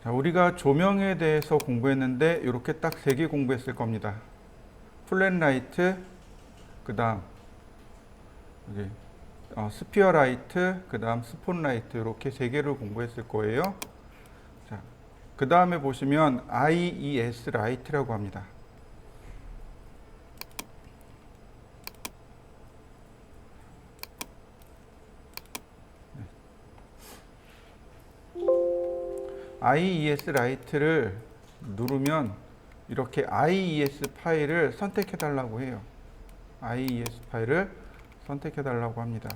자, 우리가 조명에 대해서 공부했는데 이렇게 딱 세 개 공부했을 겁니다. 플랫 라이트, 그 다음 여기 스피어 라이트, 그 다음 스폰 라이트 이렇게 세 개를 공부했을 거예요. 자, 그 다음에 보시면 IES 라이트라고 합니다. IES 라이트를 누르면 이렇게 IES 파일을 선택해 달라고 해요. IES 파일을 선택해 달라고 합니다.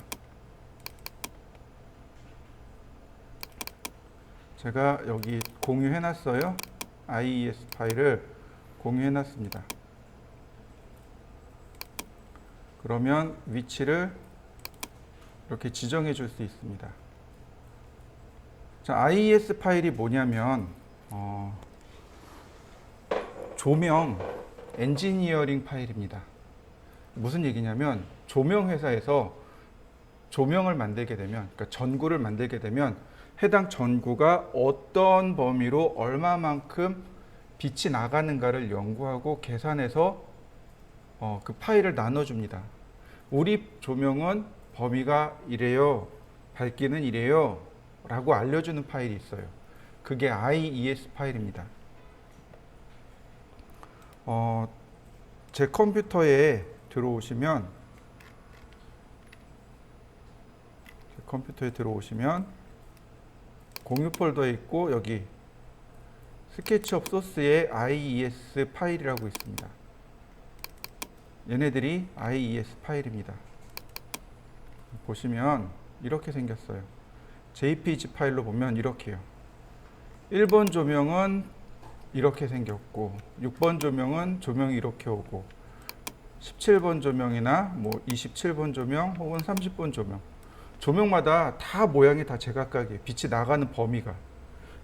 제가 여기 공유해 놨어요. IES 파일을 공유해 놨습니다. 그러면 위치를 이렇게 지정해 줄 수 있습니다. 자, IES 파일이 뭐냐면 조명 엔지니어링 파일입니다. 무슨 얘기냐면 조명 회사에서 조명을 만들게 되면, 그러니까 전구를 만들게 되면 해당 전구가 어떤 범위로 얼마만큼 빛이 나가는가를 연구하고 계산해서 그 파일을 나눠줍니다. 우리 조명은 범위가 이래요, 밝기는 이래요 라고 알려주는 파일이 있어요. 그게 IES 파일입니다. 제 컴퓨터에 들어오시면 공유 폴더에 있고 여기 스케치업 소스에 IES 파일이라고 있습니다. 얘네들이 IES 파일입니다. 보시면 이렇게 생겼어요. JPG 파일로 보면 이렇게요. 1번 조명은 이렇게 생겼고 6번 조명은 조명이 이렇게 오고 17번 조명이나 뭐 27번 조명 혹은 30번 조명, 조명마다 다 모양이 다 제각각이에요. 빛이 나가는 범위가.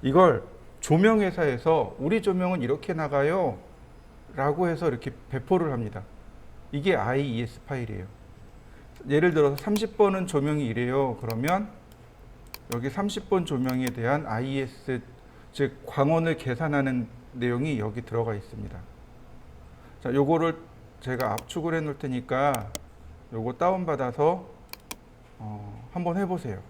이걸 조명회사에서 우리 조명은 이렇게 나가요 라고 해서 이렇게 배포를 합니다. 이게 IES 파일이에요. 예를 들어서 30번은 조명이 이래요. 그러면 여기 30번 조명에 대한 IES, 즉 광원을 계산하는 내용이 여기 들어가 있습니다. 자, 요거를 제가 압축을 해 놓을 테니까 요거 다운받아서 한번 해보세요.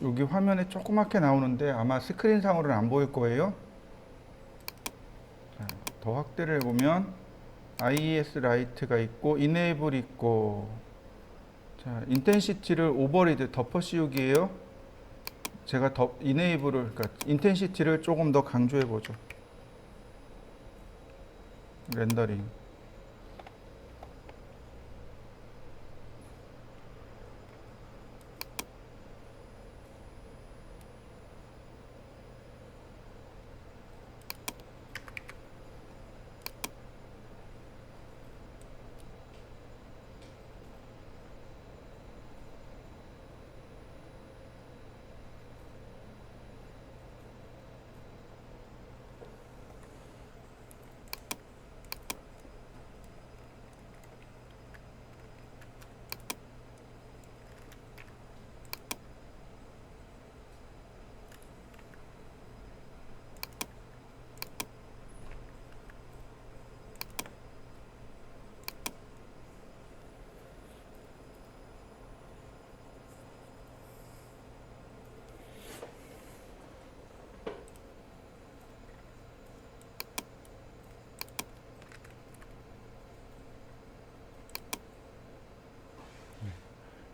여기 화면에 조그맣게 나오는데 아마 스크린상으로는 안 보일 거예요. 자, 더 확대를 해보면 IES 라이트가 있고 이네이블 있고, 자, 인텐시티를 오버리드 덮어 씌우기예요. 제가 이네이블을, 그러니까 인텐시티를 조금 더 강조해 보죠. 렌더링.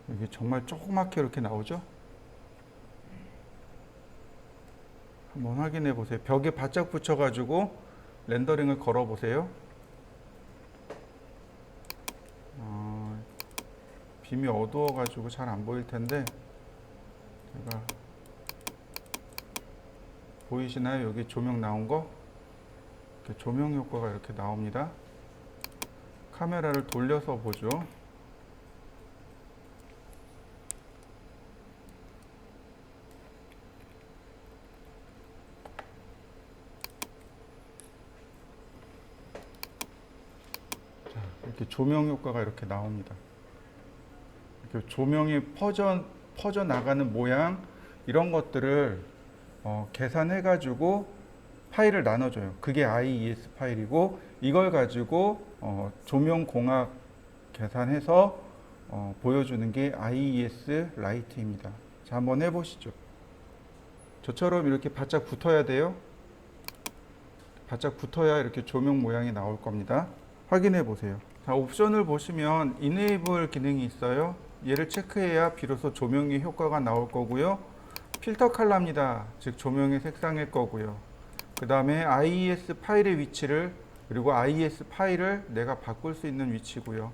여기 정말 조그맣게 이렇게 나오죠? 한번 확인해 보세요. 벽에 바짝 붙여가지고 렌더링을 걸어 보세요. 빔이 어두워 가지고 잘 안 보일 텐데 제가 보이시나요? 여기 조명 나온 거? 이렇게 조명 효과가 이렇게 나옵니다. 카메라를 돌려서 보죠. 자, 이렇게 조명 효과가 이렇게 나옵니다. 이렇게 조명이 퍼져 나가는 모양 이런 것들을 계산해 가지고 파일을 나눠줘요. 그게 IES 파일이고 이걸 가지고 조명 공학 계산해서 보여주는 게 IES 라이트입니다. 자, 한번 해보시죠. 저처럼 이렇게 바짝 붙어야 돼요. 바짝 붙어야 이렇게 조명 모양이 나올 겁니다. 확인해 보세요. 자, 옵션을 보시면 Enable 기능이 있어요. 얘를 체크해야 비로소 조명의 효과가 나올 거고요. 필터 컬러입니다. 즉 조명의 색상일 거고요. 그 다음에 IES 파일의 위치를 그리고 IES 파일을 내가 바꿀 수 있는 위치고요.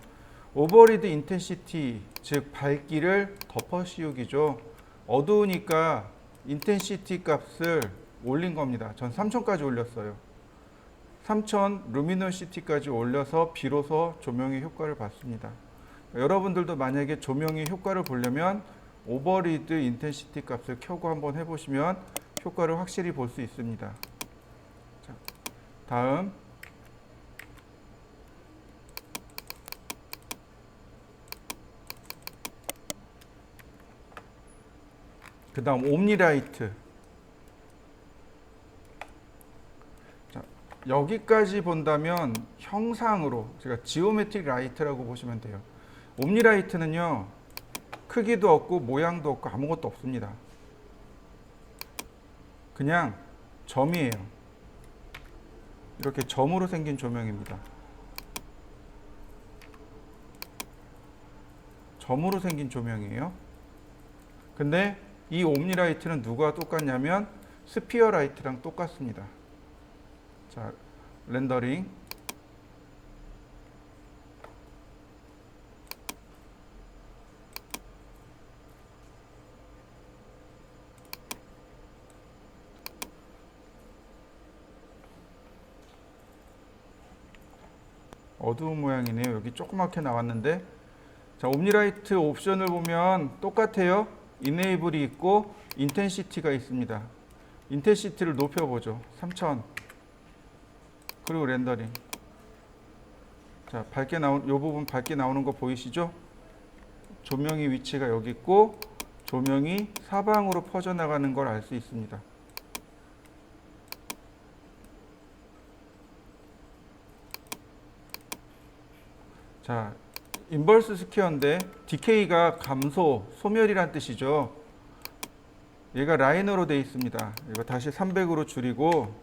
오버리드 인텐시티 즉 밝기를 덮어 씌우기죠. 어두우니까 인텐시티 값을 올린 겁니다. 전 3000까지 올렸어요. 3000 루미너시티까지 올려서 비로소 조명의 효과를 봤습니다. 여러분들도 만약에 조명의 효과를 보려면 오버리드 인텐시티 값을 켜고 한번 해보시면 효과를 확실히 볼 수 있습니다. 자, 다음 그 다음 옴니라이트. 자, 여기까지 본다면 형상으로 제가 지오메트릭 라이트라고 보시면 돼요. 옴니라이트는요 크기도 없고 모양도 없고 아무것도 없습니다. 그냥 점이에요. 이렇게 점으로 생긴 조명입니다. 점으로 생긴 조명이에요. 근데 이 옴니라이트는 누가 똑같냐면 스피어 라이트랑 똑같습니다. 자, 렌더링. 어두운 모양이네요. 여기 조그맣게 나왔는데 자, 옴니라이트 옵션을 보면 똑같아요. 이네이블이 있고 인텐시티가 있습니다. 인텐시티를 높여보죠. 3000 그리고 렌더링. 자, 밝게 나온 요 부분 밝게 나오는 거 보이시죠? 조명의 위치가 여기 있고 조명이 사방으로 퍼져나가는 걸 알 수 있습니다. 자, 인버스 스퀘어인데 디케이가 감소, 소멸이란 뜻이죠. 얘가 라이너로 되어 있습니다. 이거 다시 300으로 줄이고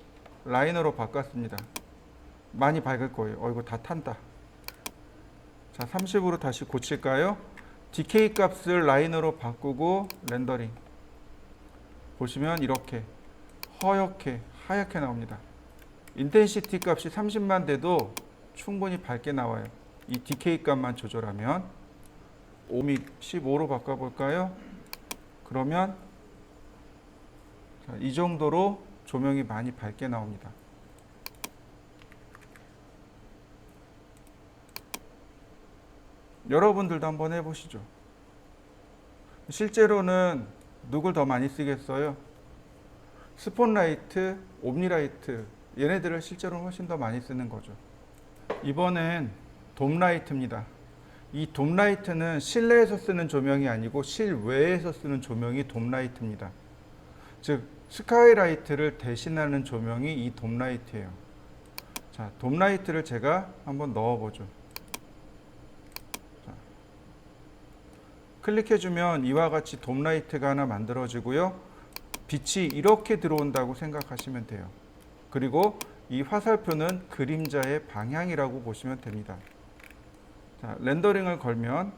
라이너로 바꿨습니다. 많이 밝을 거예요. 이거 다 탄다. 자, 30으로 다시 고칠까요? 디케이 값을 라이너로 바꾸고 렌더링. 보시면 이렇게 허옇게 하얗게 나옵니다. 인텐시티 값이 30만 돼도 충분히 밝게 나와요. 이 디케이 값만 조절하면. 옴이 15로 바꿔볼까요? 그러면 자, 이 정도로 조명이 많이 밝게 나옵니다. 여러분들도 한번 해보시죠. 실제로는 누굴 더 많이 쓰겠어요? 스폰라이트, 옴니라이트 얘네들을 실제로 훨씬 더 많이 쓰는 거죠. 이번엔 돔라이트입니다. 이 돔라이트는 실내에서 쓰는 조명이 아니고 실외에서 쓰는 조명이 돔라이트입니다. 즉 스카이라이트를 대신하는 조명이 이 돔라이트예요. 자, 돔라이트를 제가 한번 넣어보죠. 자, 클릭해주면 이와 같이 돔라이트가 하나 만들어지고요. 빛이 이렇게 들어온다고 생각하시면 돼요. 그리고 이 화살표는 그림자의 방향이라고 보시면 됩니다. 자, 렌더링을 걸면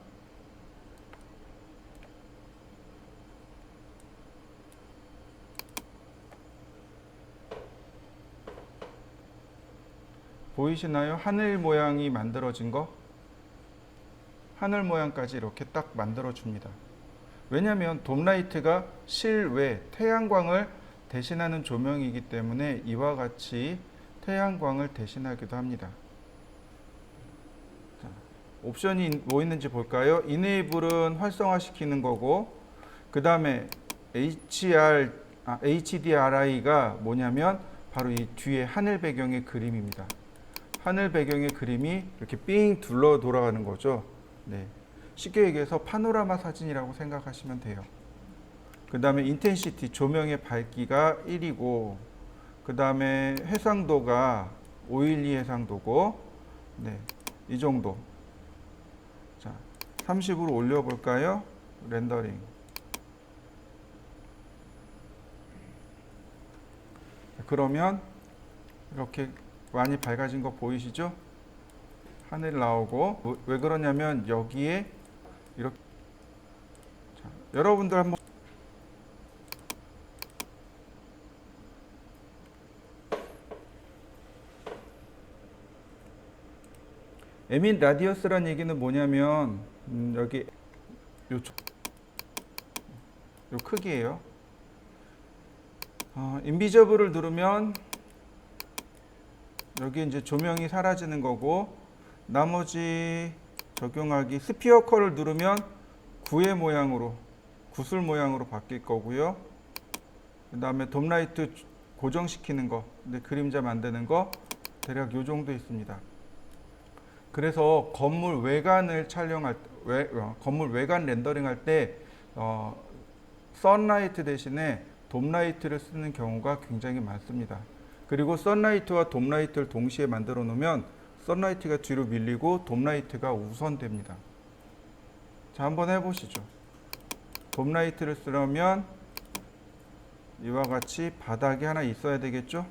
보이시나요? 하늘 모양이 만들어진 거. 하늘 모양까지 이렇게 딱 만들어 줍니다. 왜냐하면 돔라이트가 실외 태양광을 대신하는 조명이기 때문에 이와 같이 태양광을 대신하기도 합니다. 자, 옵션이 뭐 있는지 볼까요? 이네이블은 활성화시키는 거고, 그 다음에 HDRI가 뭐냐면 바로 이 뒤에 하늘 배경의 그림입니다. 하늘 배경의 그림이 이렇게 삥 둘러 돌아가는 거죠. 네. 쉽게 얘기해서 파노라마 사진이라고 생각하시면 돼요. 그 다음에 인텐시티, 조명의 밝기가 1이고, 그 다음에 해상도가 512 해상도고, 네, 이 정도. 자, 30으로 올려볼까요? 렌더링. 그러면 이렇게 많이 밝아진 거 보이시죠? 하늘 나오고, 왜 그러냐면 여기에 이렇게. 자, 여러분들 한번 에밋 라디어스란 얘기는 뭐냐면 여기 요 크기예요. 인비저블을 누르면 여기 이제 조명이 사라지는 거고, 나머지 적용하기 스피어 컬을 누르면 구의 모양으로, 구슬 모양으로 바뀔 거고요. 그 다음에 돔라이트 고정시키는 거, 근데 그림자 만드는 거 대략 요 정도 있습니다. 그래서 건물 외관을 촬영할 건물 외관 렌더링 할 때 선라이트 대신에 돔라이트를 쓰는 경우가 굉장히 많습니다. 그리고 선라이트와 돔라이트를 동시에 만들어 놓으면 선라이트가 뒤로 밀리고 돔라이트가 우선됩니다. 자, 한번 해보시죠. 돔라이트를 쓰려면 이와 같이 바닥이 하나 있어야 되겠죠?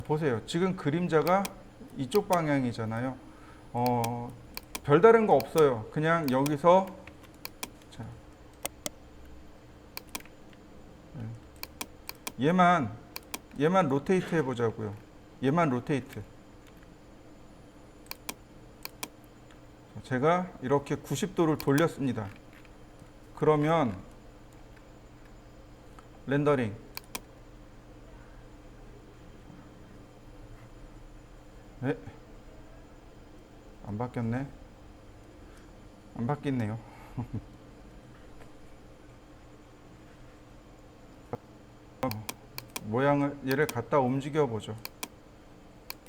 보세요. 지금 그림자가 이쪽 방향이잖아요. 별다른 거 없어요. 그냥 여기서 자, 얘만 로테이트 해보자고요. 얘만 로테이트. 제가 이렇게 90도를 돌렸습니다. 그러면 렌더링. 네. 안 바뀌었네. 안 바뀌네요. 모양을 얘를 갖다 움직여 보죠.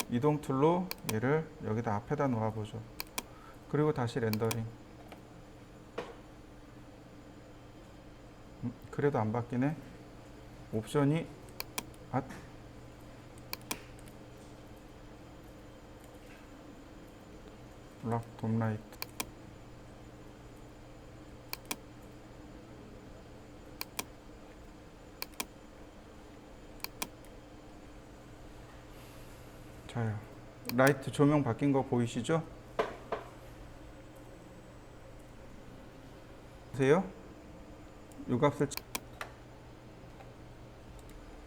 이동 툴로 얘를 여기다 앞에다 놓아 보죠. 그리고 다시 렌더링. 그래도 안 바뀌네. 옵션이 블락 돔라이트. 자요. 라이트 조명 바뀐 거 보이시죠? 보세요. 이 값을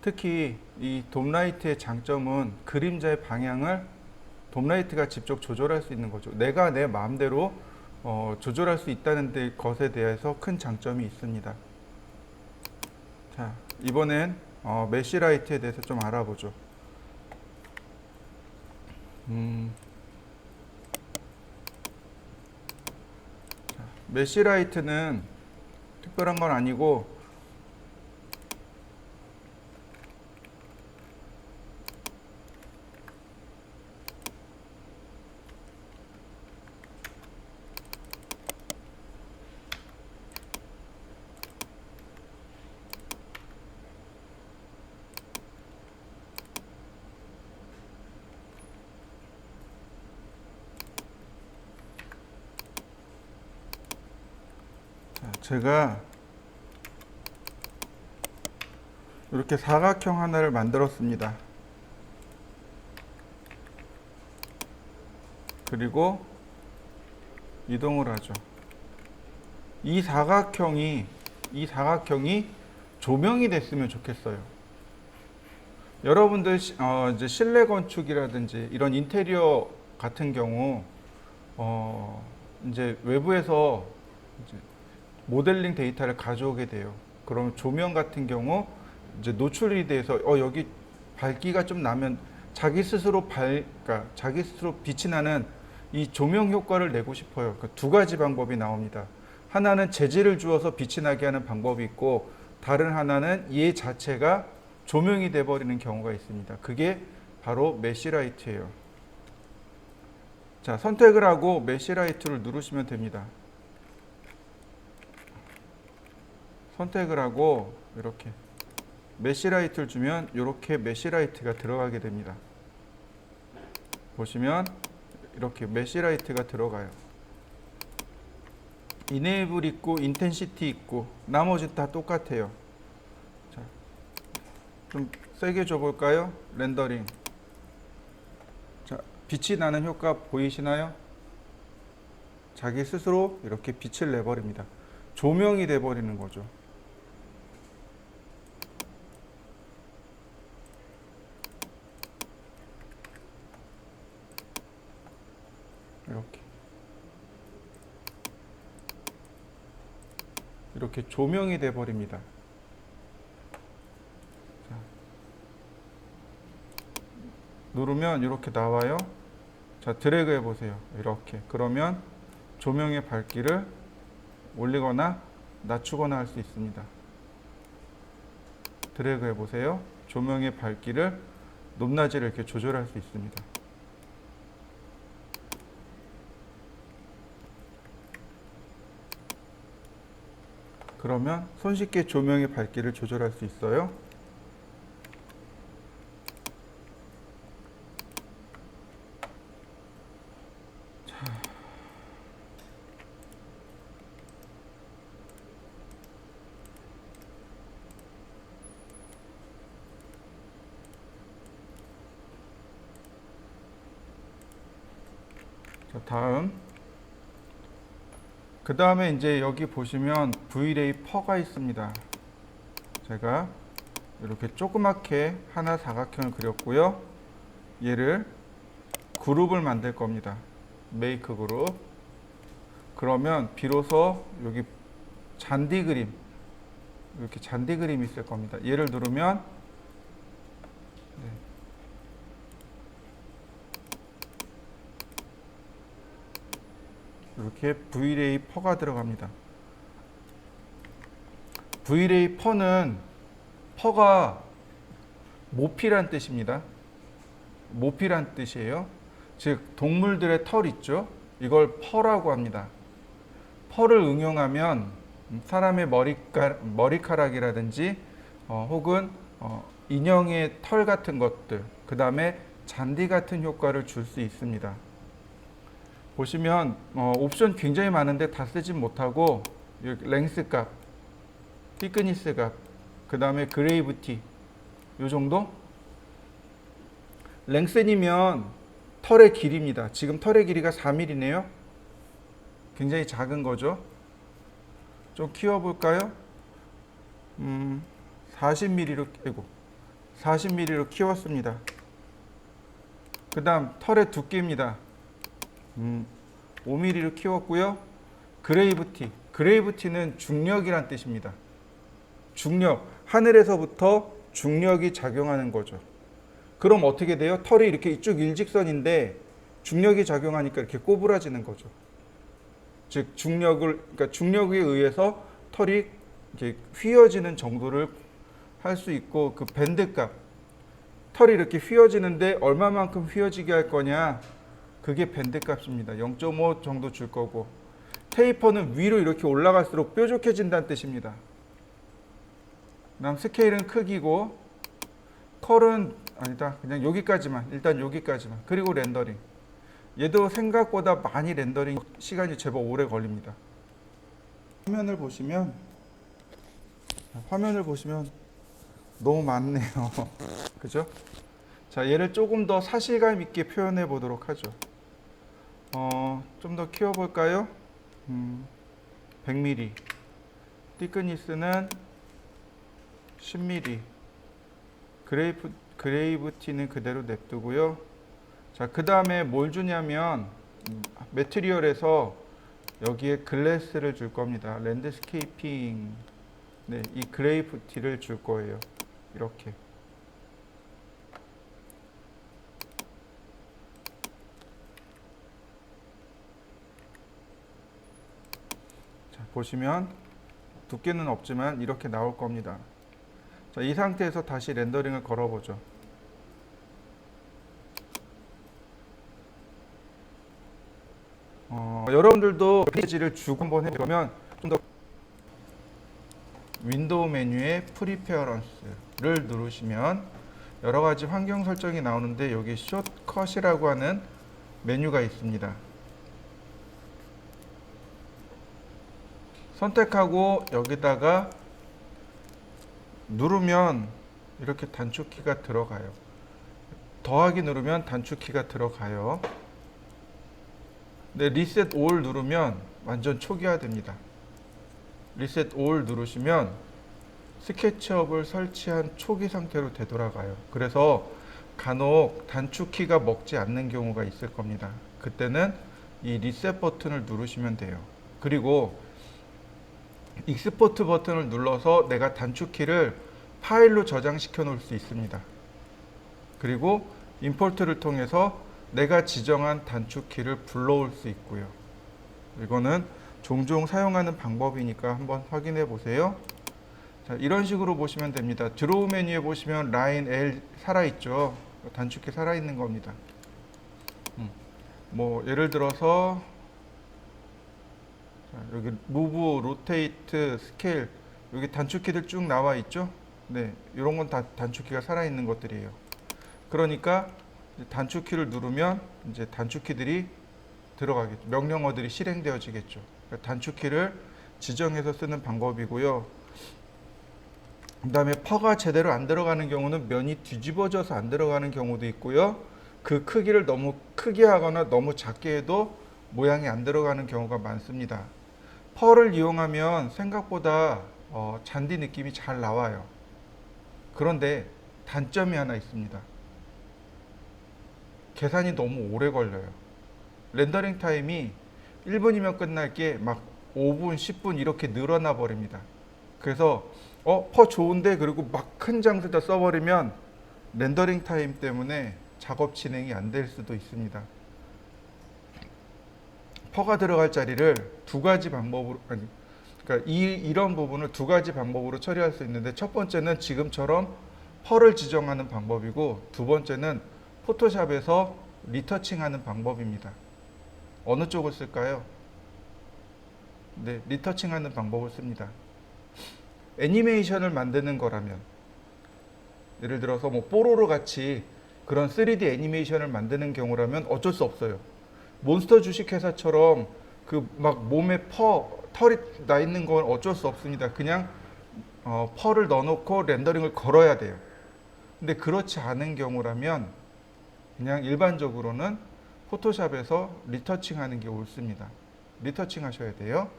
특히 이 돔라이트의 장점은 그림자의 방향을 돔라이트가 직접 조절할 수 있는 거죠. 내가 내 마음대로 조절할 수 있다는 것에 대해서 큰 장점이 있습니다. 자, 이번엔 메쉬라이트에 대해서 좀 알아보죠. 메쉬라이트는 특별한 건 아니고 제가 이렇게 사각형 하나를 만들었습니다. 그리고 이동을 하죠. 이 사각형이 조명이 됐으면 좋겠어요. 여러분들 이제 실내 건축이라든지 이런 인테리어 같은 경우 이제 외부에서 이제 모델링 데이터를 가져오게 돼요. 그럼 조명 같은 경우 이제 노출이 돼서 여기 밝기가 좀 나면 자기 스스로 빛이 나는 이 조명 효과를 내고 싶어요. 그 두 가지 방법이 나옵니다. 하나는 재질을 주어서 빛이 나게 하는 방법이 있고, 다른 하나는 얘 자체가 조명이 돼 버리는 경우가 있습니다. 그게 바로 메쉬라이트예요. 자, 선택을 하고 메쉬라이트를 누르시면 됩니다. 선택을 하고 이렇게 메쉬라이트를 주면 이렇게 메쉬라이트가 들어가게 됩니다. 보시면 이렇게 메쉬라이트가 들어가요. 이네이블 있고 인텐시티 있고 나머지 다 똑같아요. 자, 좀 세게 줘볼까요? 렌더링. 자, 빛이 나는 효과 보이시나요? 자기 스스로 이렇게 빛을 내버립니다. 조명이 돼버리는 거죠. 이렇게 조명이 돼 버립니다. 누르면 이렇게 나와요. 자, 드래그 해 보세요. 이렇게. 그러면 조명의 밝기를 올리거나 낮추거나 할 수 있습니다. 드래그 해 보세요. 조명의 밝기를 높낮이를 이렇게 조절할 수 있습니다. 그러면 손쉽게 조명의 밝기를 조절할 수 있어요. 자, 다음. 그 다음에 이제 여기 보시면 V-ray 퍼가 있습니다. 제가 이렇게 조그맣게 하나 사각형을 그렸고요. 얘를 그룹을 만들 겁니다. 메이크 그룹. 그러면 비로소 여기 잔디 그림, 이렇게 잔디 그림이 있을 겁니다. 얘를 누르면 이렇게 V-ray 퍼가 들어갑니다. V-ray 퍼가 모피란 뜻입니다. 모피란 뜻이에요. 즉 동물들의 털 있죠. 이걸 퍼라고 합니다. 퍼를 응용하면 사람의 머리카락이라든지 혹은 인형의 털 같은 것들, 그 다음에 잔디 같은 효과를 줄 수 있습니다. 보시면 옵션 굉장히 많은데 다 쓰진 못하고 랭스 값, 티크니스 값, 그 다음에 그레이브티 요 정도? 랭슨이면 털의 길이입니다. 지금 털의 길이가 4mm네요. 굉장히 작은 거죠. 좀 키워볼까요? 40mm로 키웠습니다. 그 다음 털의 두께입니다. 5mm로 키웠고요. 그레이브티는 중력이란 뜻입니다. 중력, 하늘에서부터 중력이 작용하는 거죠. 그럼 어떻게 돼요? 털이 이렇게 쭉 일직선인데 중력이 작용하니까 이렇게 꼬부라지는 거죠. 즉 그러니까 중력에 의해서 털이 이렇게 휘어지는 정도를 할 수 있고, 그 밴드값, 털이 이렇게 휘어지는데 얼마만큼 휘어지게 할 거냐, 그게 밴드값입니다. 0.5 정도 줄 거고, 테이퍼는 위로 이렇게 올라갈수록 뾰족해진다는 뜻입니다. 그다음 스케일은 크기고, 컬은 아니다, 그냥 여기까지만, 일단 여기까지만. 그리고 렌더링. 얘도 생각보다 많이 렌더링 시간이 제법 오래 걸립니다. 화면을 보시면 너무 많네요. 그죠? 자, 얘를 조금 더 사실감 있게 표현해 보도록 하죠. 좀 더 키워볼까요? 100mm. 티크니스는 10mm. 그레이브티는 그대로 냅두고요. 자, 그 다음에 뭘 주냐면 매트리얼에서 여기에 글래스를 줄 겁니다. 랜드스케이핑. 네, 이 그레이브티를 줄 거예요. 이렇게. 자, 보시면 두께는 없지만 이렇게 나올 겁니다. 자, 이 상태에서 다시 렌더링을 걸어보죠. 여러분들도 페이지를 주고 한번 해보면 좀 더 윈도우 메뉴에 프리페어런스를 누르시면 여러 가지 환경 설정이 나오는데 여기 숏컷이라고 하는 메뉴가 있습니다. 선택하고 여기다가 누르면 이렇게 단축키가 들어가요. 더하기 누르면 단축키가 들어가요. 근데 리셋 올 누르면 완전 초기화됩니다. 리셋 올 누르시면 스케치업을 설치한 초기 상태로 되돌아가요. 그래서 간혹 단축키가 먹지 않는 경우가 있을 겁니다. 그때는 이 리셋 버튼을 누르시면 돼요. 그리고 익스포트 버튼을 눌러서 내가 단축키를 파일로 저장시켜 놓을 수 있습니다. 그리고 임포트를 통해서 내가 지정한 단축키를 불러올 수 있고요. 이거는 종종 사용하는 방법이니까 한번 확인해 보세요. 자, 이런 식으로 보시면 됩니다. 드로우 메뉴에 보시면 라인 L 살아있죠. 단축키 살아있는 겁니다. 뭐 예를 들어서 자, 여기 무브, 로테이트, 스케일 여기 단축키들 쭉 나와 있죠. 네, 이런 건 다 단축키가 살아있는 것들이에요. 그러니까 단축키를 누르면 이제 단축키들이 들어가겠죠. 명령어들이 실행되어지겠죠. 그러니까 단축키를 지정해서 쓰는 방법이고요. 그 다음에 퍼가 제대로 안 들어가는 경우는 면이 뒤집어져서 안 들어가는 경우도 있고요. 그 크기를 너무 크게 하거나 너무 작게 해도 모양이 안 들어가는 경우가 많습니다. 펄을 이용하면 생각보다 잔디 느낌이 잘 나와요. 그런데 단점이 하나 있습니다. 계산이 너무 오래 걸려요. 렌더링 타임이 1분이면 끝날 게 막 5분, 10분 이렇게 늘어나 버립니다. 그래서 퍼 좋은데 그리고 막 큰 장수다 써버리면 렌더링 타임 때문에 작업 진행이 안 될 수도 있습니다. 퍼가 들어갈 자리를 두 가지 방법으로 그러니까 이런 부분을 두 가지 방법으로 처리할 수 있는데 첫 번째는 지금처럼 펄을 지정하는 방법이고 두 번째는 포토샵에서 리터칭하는 방법입니다. 어느 쪽을 쓸까요? 네, 리터칭하는 방법을 씁니다. 애니메이션을 만드는 거라면 예를 들어서 뭐 뽀로로 같이 그런 3D 애니메이션을 만드는 경우라면 어쩔 수 없어요. 몬스터 주식회사처럼 그 막 몸에 털이 나 있는 건 어쩔 수 없습니다. 그냥 펄을 넣어놓고 렌더링을 걸어야 돼요. 근데 그렇지 않은 경우라면 그냥 일반적으로는 포토샵에서 리터칭 하는 게 옳습니다. 리터칭 하셔야 돼요.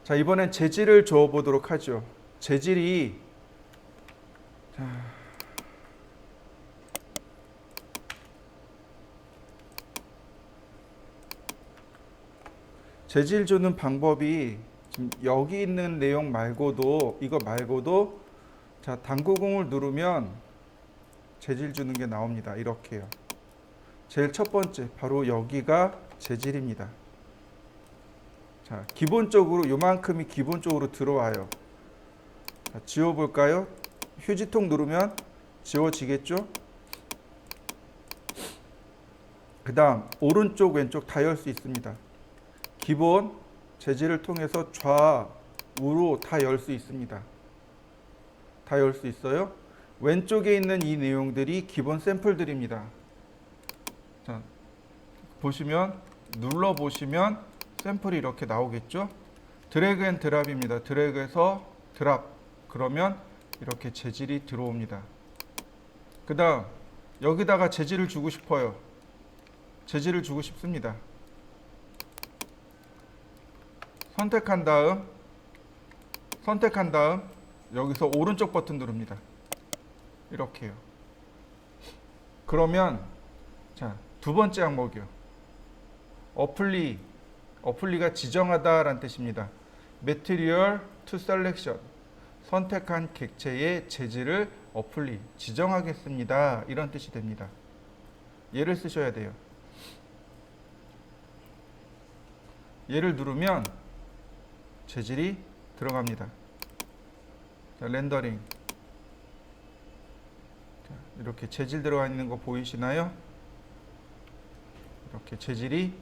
자, 이번엔 재질을 줘 보도록 하죠. 재질이 재질 주는 방법이 지금 여기 있는 내용 말고도 이거 말고도 자, 당구공을 누르면 재질 주는 게 나옵니다. 이렇게요. 제일 첫 번째 바로 여기가 재질입니다. 자, 기본적으로 요만큼이 기본적으로 들어와요. 자, 지워볼까요? 휴지통 누르면 지워지겠죠? 그 다음 오른쪽 왼쪽 다 열 수 있습니다. 기본 재질을 통해서 좌우로 다 열 수 있습니다. 다 열 수 있어요. 왼쪽에 있는 이 내용들이 기본 샘플들입니다. 자, 보시면 눌러보시면 샘플이 이렇게 나오겠죠? 드래그 앤 드랍입니다. 드래그해서 드랍. 그러면 이렇게 재질이 들어옵니다. 그 다음 여기다가 재질을 주고 싶어요. 재질을 주고 싶습니다. 선택한 다음 여기서 오른쪽 버튼 누릅니다. 이렇게요. 그러면 자, 두 번째 항목이요. 어플리가 지정하다라는 뜻입니다. Material to Selection. 선택한 객체의 재질을 어플리 지정하겠습니다. 이런 뜻이 됩니다. 얘를 쓰셔야 돼요. 얘를 누르면 재질이 들어갑니다. 자, 렌더링. 자, 이렇게 재질 들어가 있는 거 보이시나요? 이렇게 재질이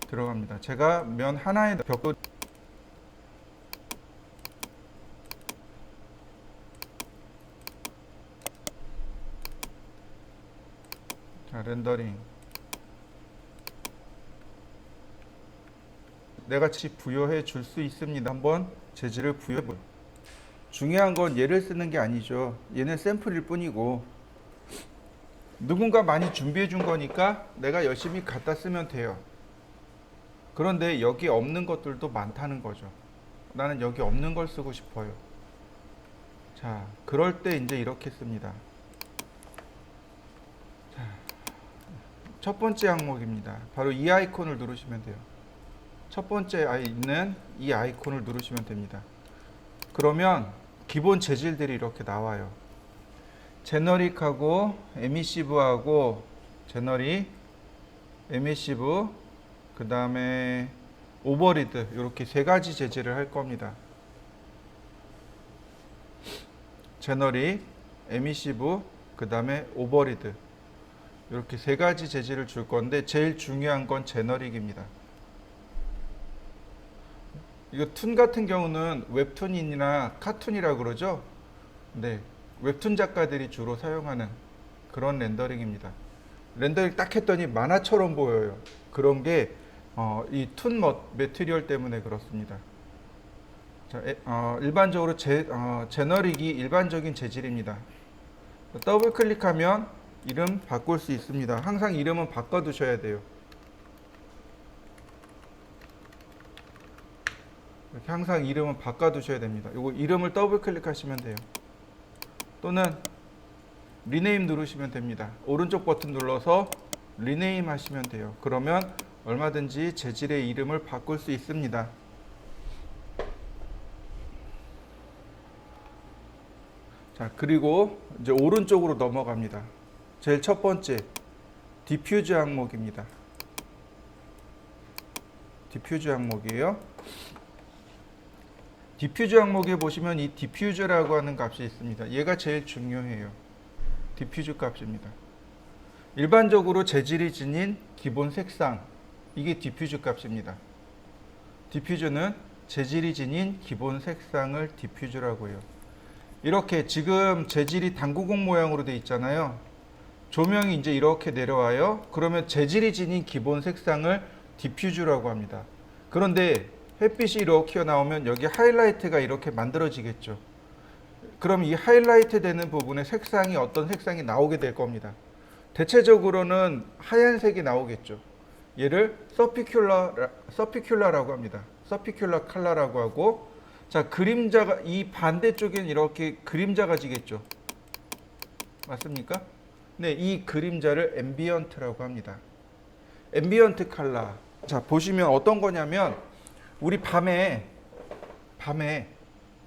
들어갑니다. 제가 면 하나에 벽도 자, 렌더링. 내가 부여해 줄 수 있습니다. 한번 재질을 부여해 보요. 중요한 건 얘를 쓰는 게 아니죠. 얘는 샘플일 뿐이고 누군가 많이 준비해 준 거니까 내가 열심히 갖다 쓰면 돼요. 그런데 여기 없는 것들도 많다는 거죠. 나는 여기 없는 걸 쓰고 싶어요. 자, 그럴 때 이제 이렇게 씁니다. 자, 첫 번째 항목입니다. 바로 이 아이콘을 누르시면 돼요. 첫 번째 있는 이 아이콘을 누르시면 됩니다. 그러면 기본 재질들이 이렇게 나와요. 제너릭하고 에미시브하고 제너릭, 에미시브, 그 다음에 오버리드 이렇게 세 가지 재질을 할 겁니다. 제너릭, 에미시브, 그 다음에 오버리드 이렇게 세 가지 재질을 줄 건데 제일 중요한 건 제너릭입니다. 이거 툰 같은 경우는 웹툰이나 카툰이라고 그러죠. 네, 웹툰 작가들이 주로 사용하는 그런 렌더링입니다. 렌더링 딱 했더니 만화처럼 보여요. 그런 게 이 툰 매트리얼 때문에 그렇습니다. 자, 일반적으로 제너릭이 일반적인 재질입니다. 더블 클릭하면 이름 바꿀 수 있습니다. 항상 이름은 바꿔 두셔야 돼요. 이렇게 항상 이름은 바꿔 두셔야 됩니다. 요거 이름을 더블 클릭하시면 돼요. 또는 리네임 누르시면 됩니다. 오른쪽 버튼 눌러서 리네임 하시면 돼요. 그러면 얼마든지 재질의 이름을 바꿀 수 있습니다. 자, 그리고 이제 오른쪽으로 넘어갑니다. 제일 첫 번째 디퓨즈 항목입니다. 디퓨즈 항목이에요. 디퓨즈 항목에 보시면 이 디퓨즈라고 하는 값이 있습니다. 얘가 제일 중요해요. 디퓨즈 값입니다. 일반적으로 재질이 지닌 기본 색상, 이게 디퓨즈 값입니다. 디퓨즈는 재질이 지닌 기본 색상을 디퓨즈라고 해요. 이렇게 지금 재질이 당구공 모양으로 되어 있잖아요. 조명이 이제 이렇게 내려와요. 그러면 재질이 지닌 기본 색상을 디퓨즈라고 합니다. 그런데 햇빛이 이렇게 나오면 여기 하이라이트가 이렇게 만들어지겠죠. 그럼 이 하이라이트 되는 부분에 색상이 어떤 색상이 나오게 될 겁니다. 대체적으로는 하얀색이 나오겠죠. 얘를 서피큘라라고 합니다. 서피큘라 컬러라고 하고, 자, 그림자가 이 반대쪽에는 이렇게 그림자가 지겠죠. 맞습니까? 네, 이 그림자를 앰비언트라고 합니다. 앰비언트 컬러. 자, 보시면 어떤 거냐면 우리 밤에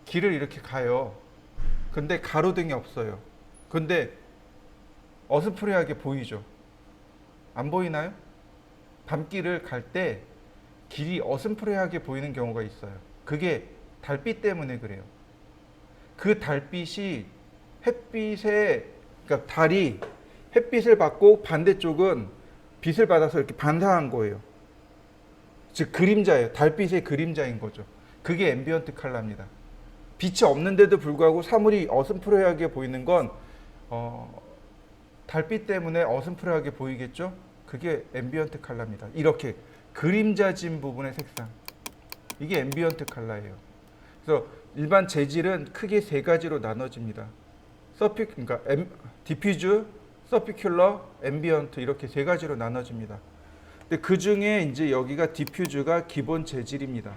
길을 이렇게 가요. 근데 가로등이 없어요. 근데 어스프레이하게 보이죠? 안 보이나요? 밤길을 갈 때 길이 어스프레이하게 보이는 경우가 있어요. 그게 달빛 때문에 그래요. 그 달빛이 그러니까 달이 햇빛을 받고 반대쪽은 빛을 받아서 이렇게 반사한 거예요. 즉 그림자예요. 달빛의 그림자인 거죠. 그게 앰비언트 컬러입니다. 빛이 없는데도 불구하고 사물이 어슴푸레하게 보이는 건 달빛 때문에 어슴푸레하게 보이겠죠. 그게 앰비언트 컬러입니다. 이렇게 그림자진 부분의 색상. 이게 앰비언트 컬러예요. 그래서 일반 재질은 크게 세 가지로 나눠집니다. 그러니까 디퓨즈, 서피큘러, 앰비언트 이렇게 세 가지로 나눠집니다. 근데 그 중에 이제 여기가 디퓨즈가 기본 재질입니다.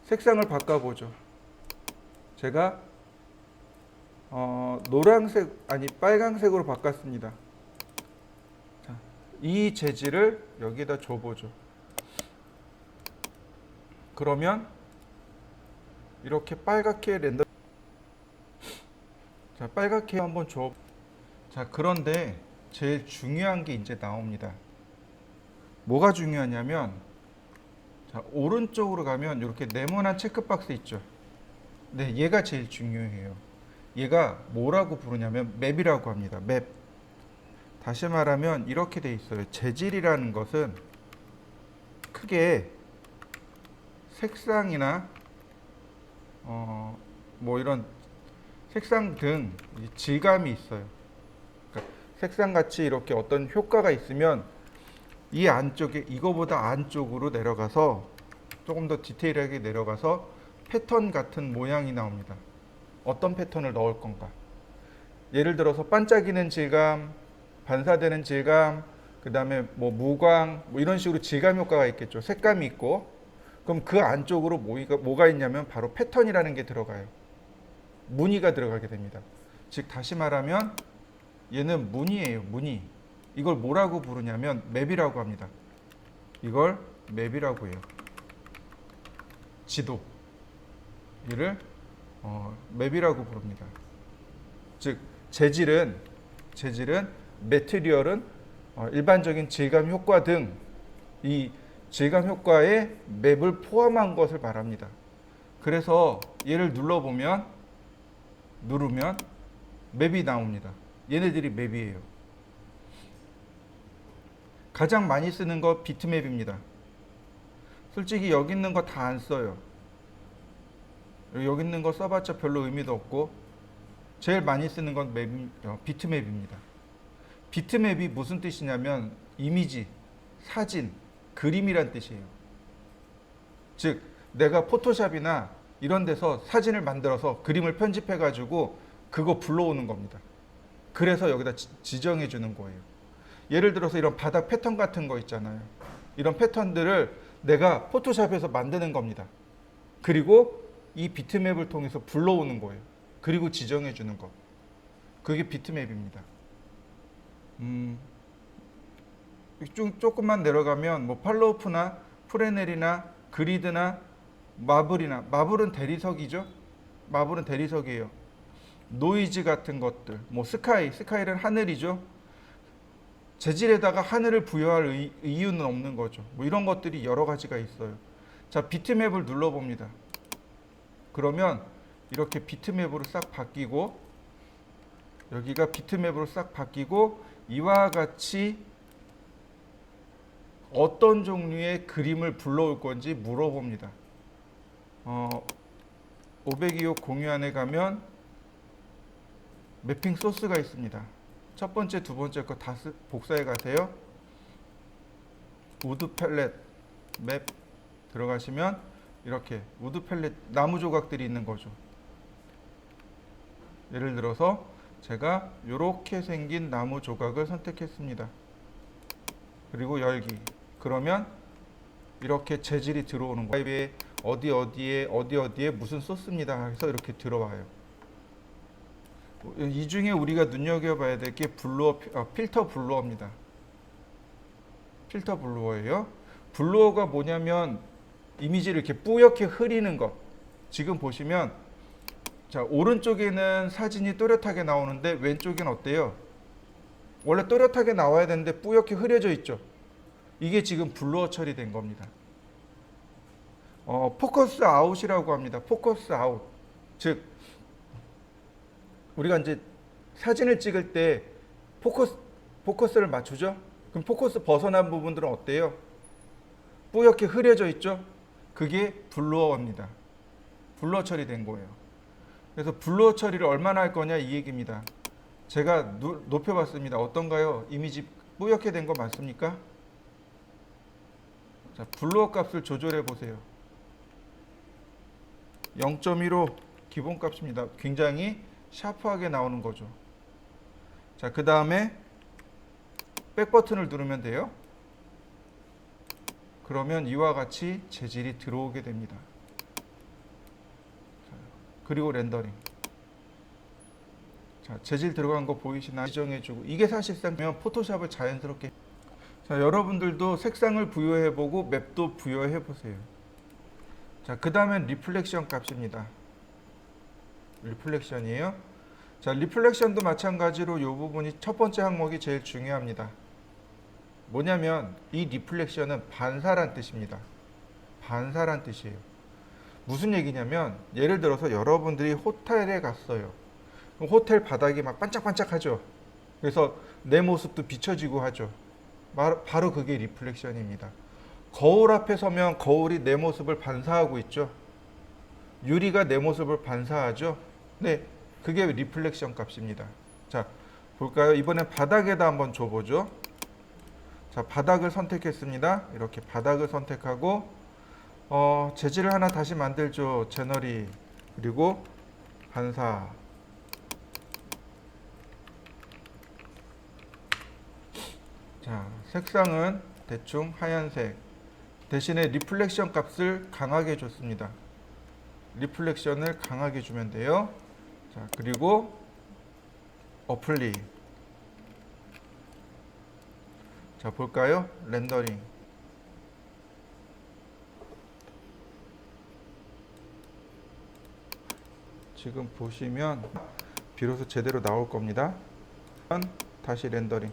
색상을 바꿔보죠. 제가 노란색 아니 빨강색으로 바꿨습니다. 자, 이 재질을 여기다 줘보죠. 그러면 이렇게 빨갛게 렌더. 자, 빨갛게 한번 줘. 자, 그런데 제일 중요한 게 이제 나옵니다. 뭐가 중요하냐면, 자, 오른쪽으로 가면 이렇게 네모난 체크박스 있죠. 네, 얘가 제일 중요해요. 얘가 뭐라고 부르냐면 맵이라고 합니다. 맵. 다시 말하면 이렇게 돼 있어요. 재질이라는 것은 크게 색상이나 뭐 이런 색상 등 질감이 있어요. 그러니까 색상 같이 이렇게 어떤 효과가 있으면 이 안쪽에 이거보다 안쪽으로 내려가서 조금 더 디테일하게 내려가서 패턴 같은 모양이 나옵니다. 어떤 패턴을 넣을 건가? 예를 들어서 반짝이는 질감, 반사되는 질감, 그 다음에 뭐 무광, 뭐 이런 식으로 질감 효과가 있겠죠. 색감이 있고. 그럼 그 안쪽으로 뭐가 있냐면 바로 패턴이라는 게 들어가요. 무늬가 들어가게 됩니다. 즉 다시 말하면 얘는 무늬예요. 무늬. 이걸 뭐라고 부르냐면 맵이라고 합니다. 이걸 맵이라고 해요. 지도. 이를 맵이라고 부릅니다. 즉 재질은 매트리얼은 일반적인 질감 효과 등 이 질감 효과에 맵을 포함한 것을 말합니다. 그래서 얘를 누르면 맵이 나옵니다. 얘네들이 맵이에요. 가장 많이 쓰는 거 비트맵입니다. 솔직히 여기 있는 거 다 안 써요. 여기 있는 거 써봤자 별로 의미도 없고 제일 많이 쓰는 건 비트맵입니다. 비트맵이 무슨 뜻이냐면 이미지, 사진, 그림이란 뜻이에요. 즉 내가 포토샵이나 이런 데서 사진을 만들어서 그림을 편집해 가지고 그거 불러오는 겁니다. 그래서 여기다 지정해 주는 거예요. 예를 들어서 이런 바닥 패턴 같은 거 있잖아요. 이런 패턴들을 내가 포토샵에서 만드는 겁니다. 그리고 이 비트맵을 통해서 불러오는 거예요. 그리고 지정해 주는 거. 그게 비트맵입니다. 조금만 내려가면 뭐 팔로우프나 프레넬이나 그리드나 마블은 대리석이죠. 마블은 대리석이에요. 노이즈 같은 것들, 뭐 스카이는 하늘이죠. 재질에다가 하늘을 부여할 이유는 없는 거죠. 뭐 이런 것들이 여러 가지가 있어요. 자, 비트맵을 눌러봅니다. 그러면 이렇게 비트맵으로 싹 바뀌고 여기가 비트맵으로 싹 바뀌고 이와 같이 어떤 종류의 그림을 불러올 건지 물어봅니다. 502호 공유안에 가면 매핑 소스가 있습니다. 첫 번째, 두 번째 거 다 복사해 가세요. 우드 펠렛 맵 들어가시면 이렇게 우드 펠렛 나무 조각들이 있는 거죠. 예를 들어서 제가 이렇게 생긴 나무 조각을 선택했습니다. 그리고 열기. 그러면 이렇게 재질이 들어오는 거예요. 어디에 무슨 소스입니다. 해서 이렇게 들어와요. 이 중에 우리가 눈여겨봐야 될 게 필터 블루어입니다. 필터 블루어예요. 블루어가 뭐냐면 이미지를 이렇게 뿌옇게 흐리는 것. 지금 보시면 자, 오른쪽에는 사진이 또렷하게 나오는데 왼쪽엔 어때요? 원래 또렷하게 나와야 되는데 뿌옇게 흐려져 있죠. 이게 지금 블루어 처리된 겁니다. 포커스 아웃이라고 합니다. 포커스 아웃. 즉 우리가 이제 사진을 찍을 때 포커스를 맞추죠. 그럼 포커스 벗어난 부분들은 어때요? 뿌옇게 흐려져 있죠. 그게 블루어입니다. 블루어 처리된 거예요. 그래서 블루어 처리를 얼마나 할 거냐 이 얘기입니다. 제가 높여봤습니다. 어떤가요? 이미지 뿌옇게 된 거 맞습니까? 자, 블루어 값을 조절해 보세요. 0.15 기본값입니다. 굉장히 샤프하게 나오는 거죠. 자, 그 다음에 백 버튼을 누르면 돼요. 그러면 이와 같이 재질이 들어오게 됩니다. 자, 그리고 렌더링. 자, 재질 들어간 거 보이시나요? 지정해주고, 이게 사실상 포토샵을 자연스럽게. 자, 여러분들도 색상을 부여해보고 맵도 부여해보세요. 자, 그 다음엔 리플렉션 값입니다. 리플렉션이에요. 자, 리플렉션도 마찬가지로 이 부분이 첫 번째 항목이 제일 중요합니다. 뭐냐면 이 리플렉션은 반사란 뜻입니다. 반사란 뜻이에요. 무슨 얘기냐면 예를 들어서 여러분들이 호텔에 갔어요. 그럼 호텔 바닥이 막 반짝반짝하죠. 그래서 내 모습도 비춰지고 하죠. 바로 그게 리플렉션입니다. 거울 앞에 서면 거울이 내 모습을 반사하고 있죠. 유리가 내 모습을 반사하죠. 네, 그게 리플렉션 값입니다. 자, 볼까요? 이번엔 바닥에다 한번 줘보죠. 자, 바닥을 선택했습니다. 이렇게 바닥을 선택하고 재질을 하나 다시 만들죠. 제너리, 그리고 반사. 자, 색상은 대충 하얀색. 대신에 리플렉션 값을 강하게 줬습니다. 리플렉션을 강하게 주면 돼요. 자, 그리고 어플리. 자, 볼까요? 렌더링. 지금 보시면 비로소 제대로 나올 겁니다. 다시 렌더링.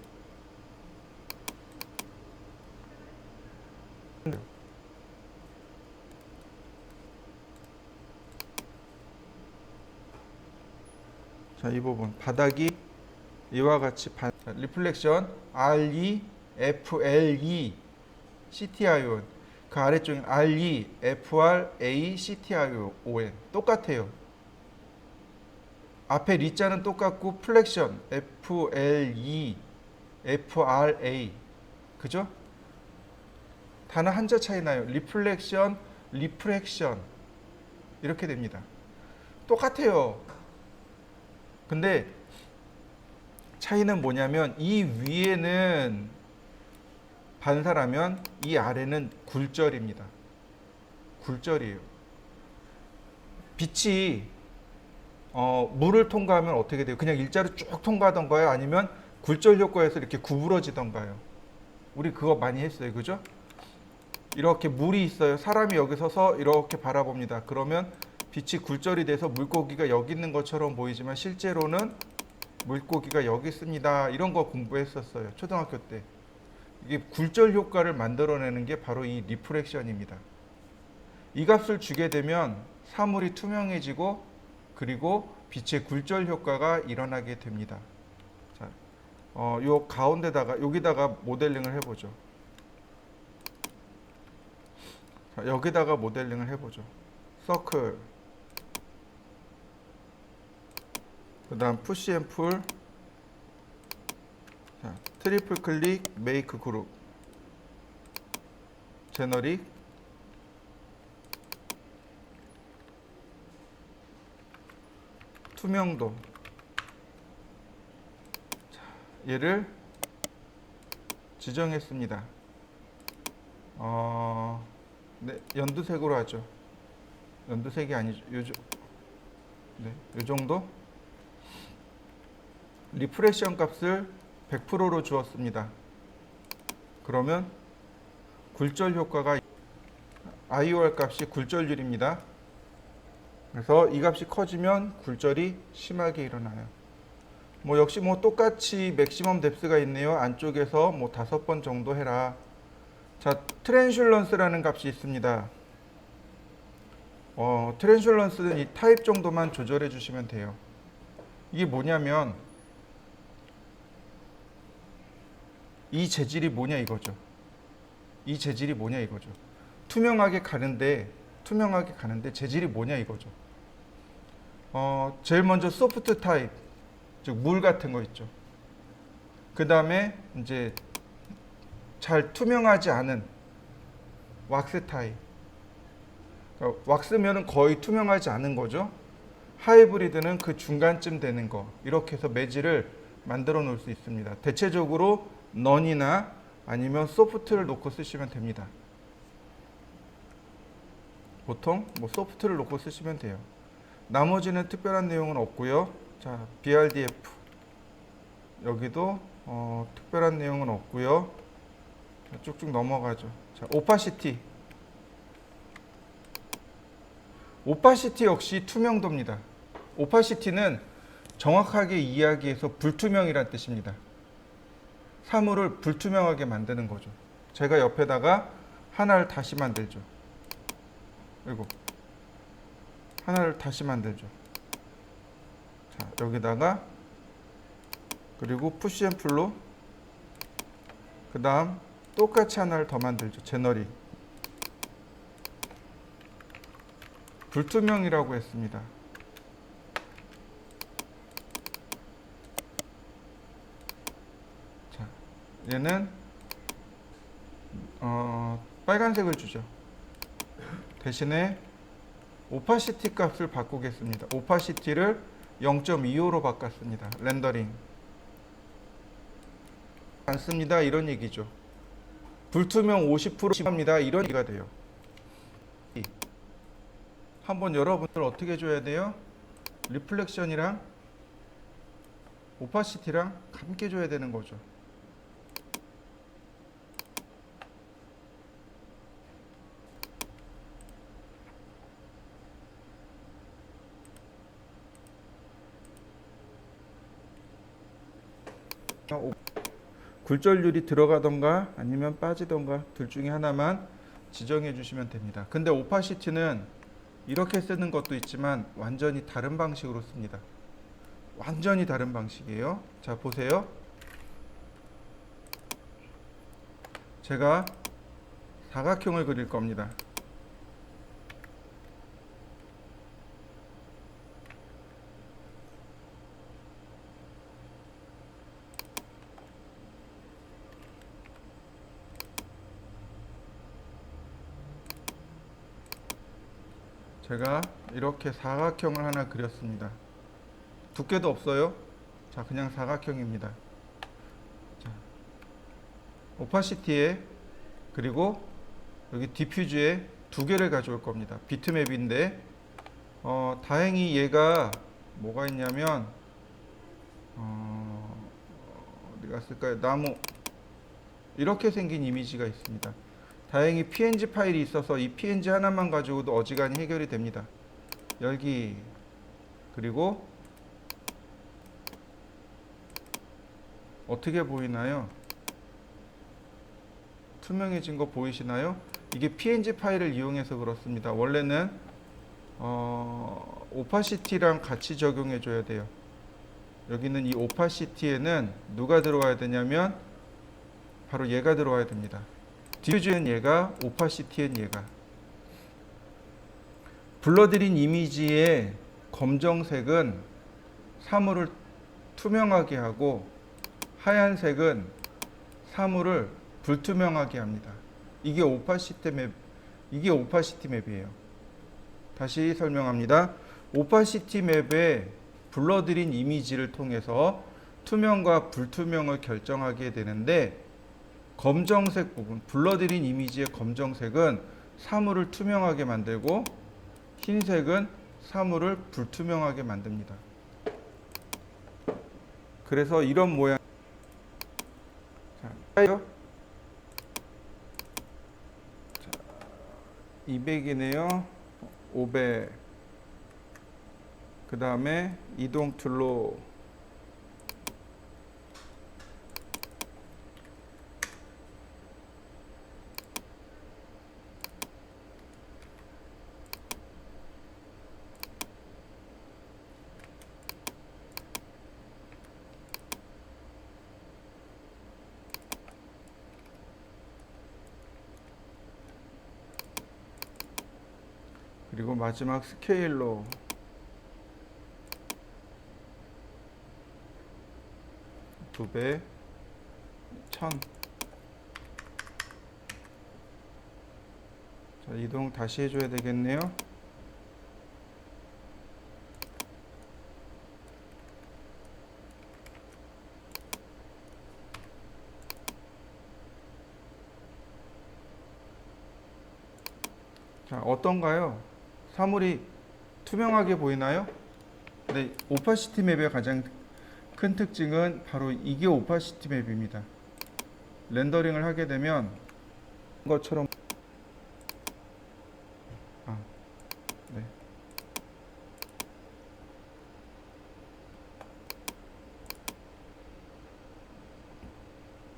자, 이 부분 바닥이 이와 같이 리플렉션 RE, FLE, CTION. 그 아래쪽엔 RE, FRA, CTION 똑같아요. 앞에 리자는 똑같고 플렉션 FLE, FRA, 그죠? 단어 한자 차이 나요. 리플렉션, 리프렉션 이렇게 됩니다. 똑같아요. 근데 차이는 뭐냐면 이 위에는 반사라면 이 아래는 굴절입니다. 굴절이에요. 빛이 물을 통과하면 어떻게 돼요? 그냥 일자로 쭉 통과하던가요? 아니면 굴절 효과에서 이렇게 구부러지던가요? 우리 그거 많이 했어요. 그죠? 이렇게 물이 있어요. 사람이 여기 서서 이렇게 바라봅니다. 그러면 빛이 굴절이 돼서 물고기가 여기 있는 것처럼 보이지만 실제로는 물고기가 여기 있습니다. 이런 거 공부했었어요. 초등학교 때. 이게 굴절 효과를 만들어내는 게 바로 이 리프렉션입니다. 이 값을 주게 되면 사물이 투명해지고 그리고 빛의 굴절 효과가 일어나게 됩니다. 자, 요 가운데다가 여기다가 모델링을 해보죠. 자, 여기다가 모델링을 해보죠. 서클. 그 다음 푸시 앤 풀. 자, 트리플 클릭, 메이크 그룹. 제너릭. 투명도. 자, 얘를 지정했습니다. 네, 연두색으로 하죠. 연두색이 아니죠. 네, 요 정도. 리프렉션 값을 100%로 주었습니다. 그러면 굴절 효과가 IOR 값이 굴절률입니다. 그래서 이 값이 커지면 굴절이 심하게 일어나요. 역시 똑같이 맥시멈 뎁스가 있네요. 안쪽에서 5번 정도 해라. 자, 트랜슐런스라는 값이 있습니다. 트랜슐런스는 이 타입 정도만 조절해 주시면 돼요. 이게 뭐냐면 이 재질이 뭐냐 이거죠. 이 재질이 뭐냐 이거죠. 투명하게 가는데 재질이 뭐냐 이거죠. 제일 먼저 소프트 타입, 즉 물 같은 거 있죠. 그 다음에 이제 잘 투명하지 않은 왁스 타입. 그러니까 왁스면은 거의 투명하지 않은 거죠. 하이브리드는 그 중간쯤 되는 거. 이렇게 해서 매질을 만들어 놓을 수 있습니다. 대체적으로 넌이나 아니면 소프트를 놓고 쓰시면 됩니다. 보통 뭐 소프트를 놓고 쓰시면 돼요. 나머지는 특별한 내용은 없고요. 자, BRDF 여기도 특별한 내용은 없고요. 자, 쭉쭉 넘어가죠. 자, 오파시티 역시 투명도입니다. 오파시티는 정확하게 이야기해서 불투명이란 뜻입니다. 사물을 불투명하게 만드는 거죠. 제가 옆에다가 하나를 다시 만들죠. 그리고 하나를 다시 만들죠. 자, 여기다가 그리고 푸시 앤 풀로 그 다음 똑같이 하나를 더 만들죠. 제너리 불투명이라고 했습니다. 자, 얘는 빨간색을 주죠. 대신에 오파시티 값을 바꾸겠습니다. 오파시티를 0.25로 바꿨습니다. 렌더링 않습니다. 이런 얘기죠. 불투명 50%입니다. 이런 얘기가 돼요. 한번 여러분들 어떻게 줘야 돼요? 리플렉션이랑 오파시티랑 함께 줘야 되는 거죠. 굴절률이 들어가던가 아니면 빠지던가 둘 중에 하나만 지정해 주시면 됩니다. 근데 오파시티는 이렇게 쓰는 것도 있지만 완전히 다른 방식으로 씁니다. 완전히 다른 방식이에요. 자, 보세요. 제가 사각형을 그릴 겁니다. 제가 이렇게 사각형을 하나 그렸습니다. 두께도 없어요. 자, 그냥 사각형입니다. 자, 오파시티에 그리고 여기 디퓨즈에 두 개를 가져올 겁니다. 비트맵인데 다행히 얘가 뭐가 있냐면 어디 갔을까요? 나무 이렇게 생긴 이미지가 있습니다. 다행히 PNG 파일이 있어서 이 PNG 하나만 가지고도 어지간히 해결이 됩니다. 열기 그리고 어떻게 보이나요? 투명해진 거 보이시나요? 이게 PNG 파일을 이용해서 그렇습니다. 원래는 오파시티랑 같이 적용해 줘야 돼요. 여기는 이 오파시티에는 누가 들어와야 되냐면 바로 얘가 들어와야 됩니다. 디퓨즈엔 얘가, 오파시티엔 얘가. 불러들인 이미지의 검정색은 사물을 투명하게 하고 하얀색은 사물을 불투명하게 합니다. 이게 오파시티 맵이에요. 다시 설명합니다. 오파시티 맵에 불러들인 이미지를 통해서 투명과 불투명을 결정하게 되는데 검정색 부분, 불러들인 이미지의 검정색은 사물을 투명하게 만들고 흰색은 사물을 불투명하게 만듭니다. 그래서 이런 모양. 자, 200이네요. 500. 그 다음에 이동 툴로 그리고 마지막 스케일로 2배 1000. 자, 자, 이동 다시 해줘야 되겠네요. 자, 어떤가요? 사물이 투명하게 보이나요? 네, 오파시티 맵의 가장 큰 특징은 바로 이게 오파시티 맵입니다. 렌더링을 하게 되면 것처럼 네.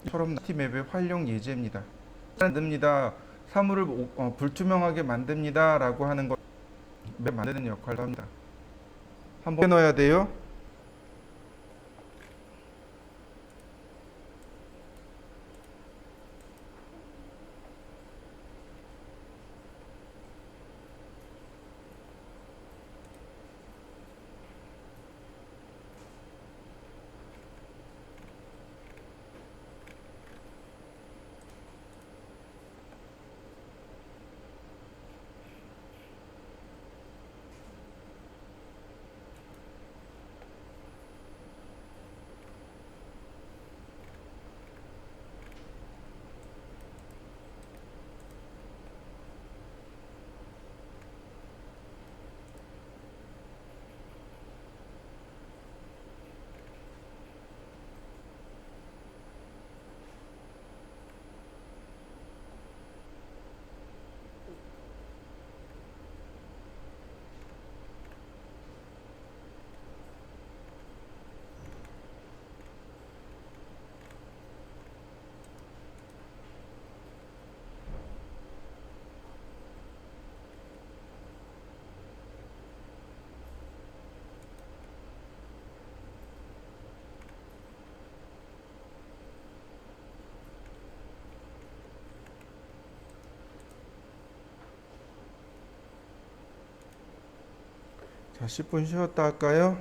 처럼 오파시티 맵의 활용 예제입니다. 만듭니다. 사물을 불투명하게 만듭니다. 라고 하는 것 맵 만드는 역할을 합니다. 한번 넣어야 돼요. 자, 10분 쉬었다 할까요?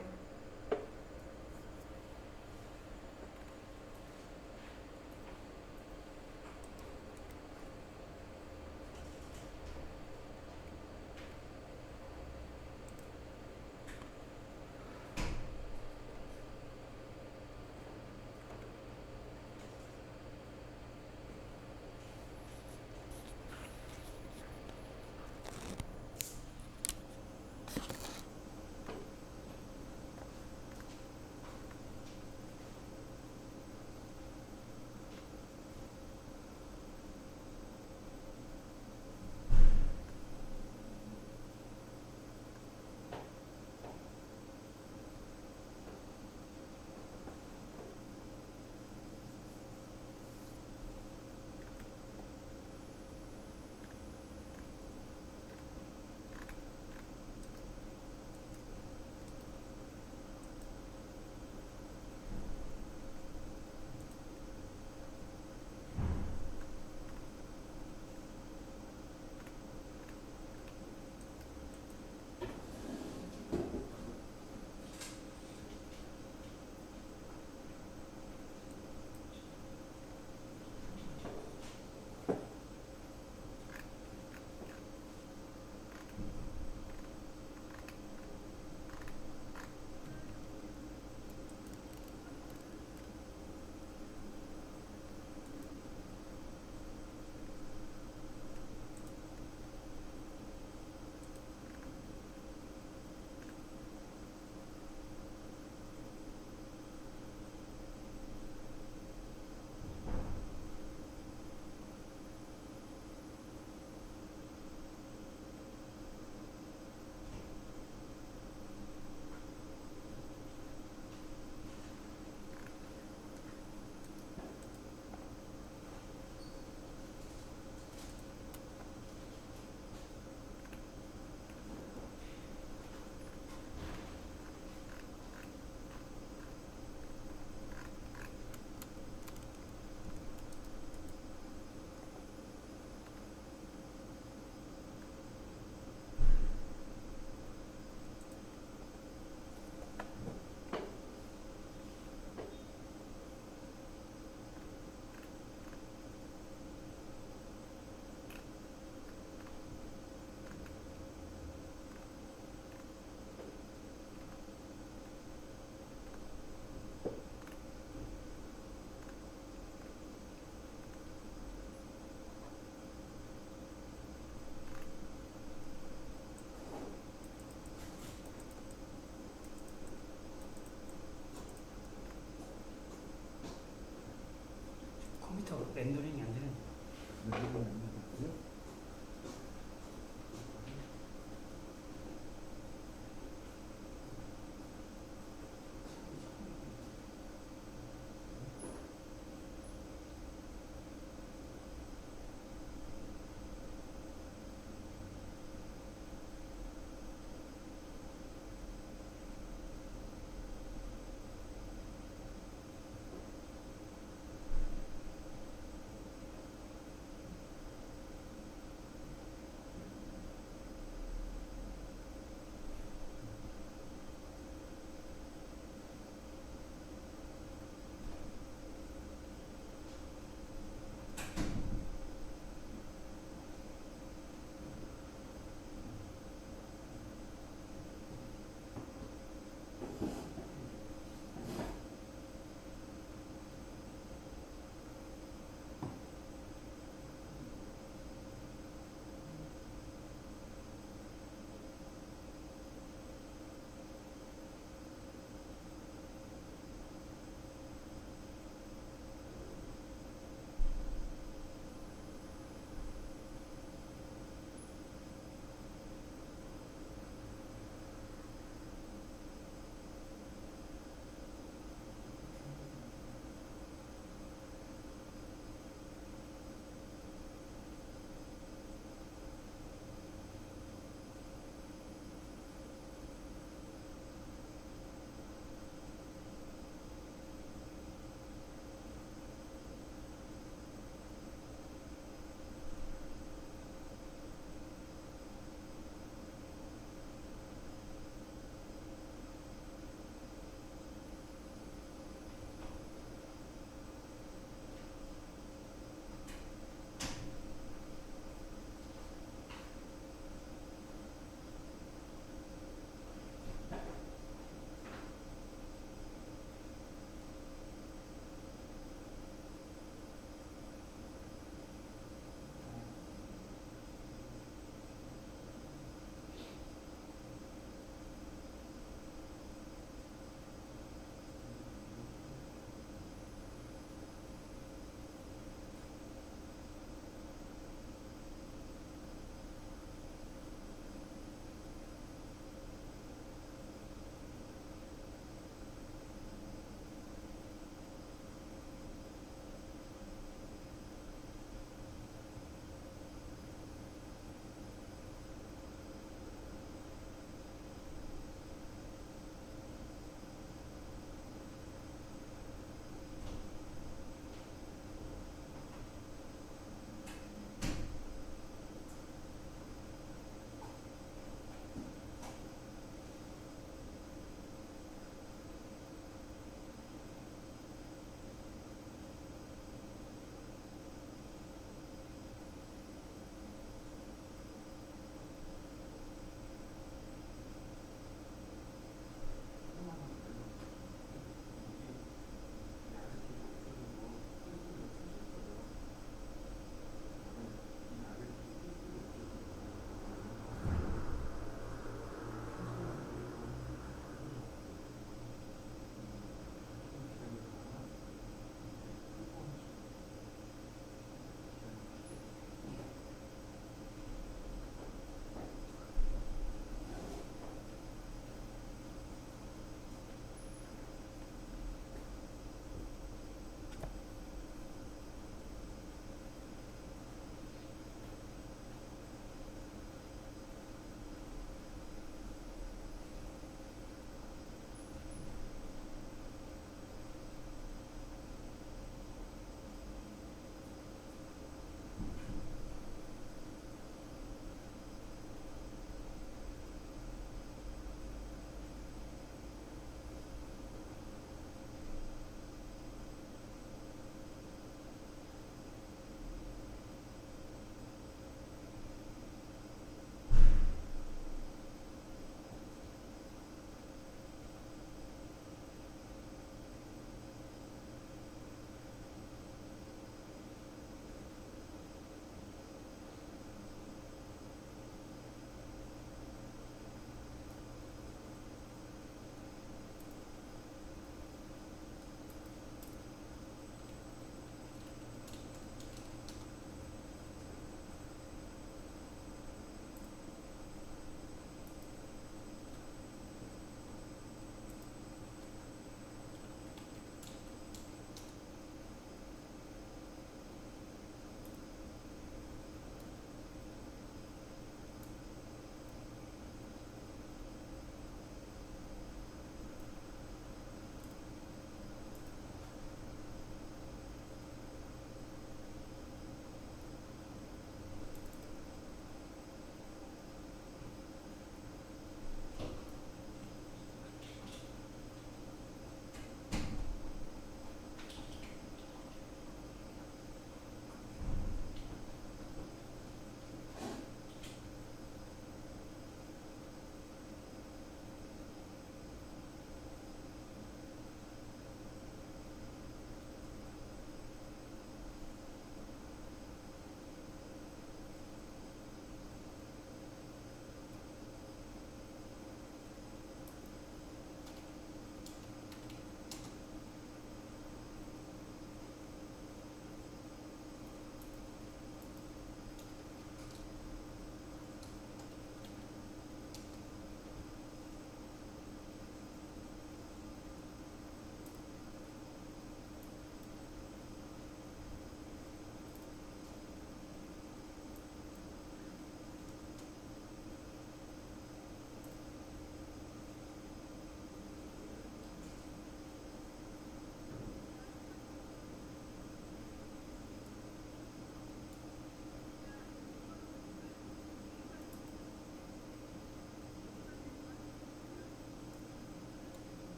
렌더링이 안 되는.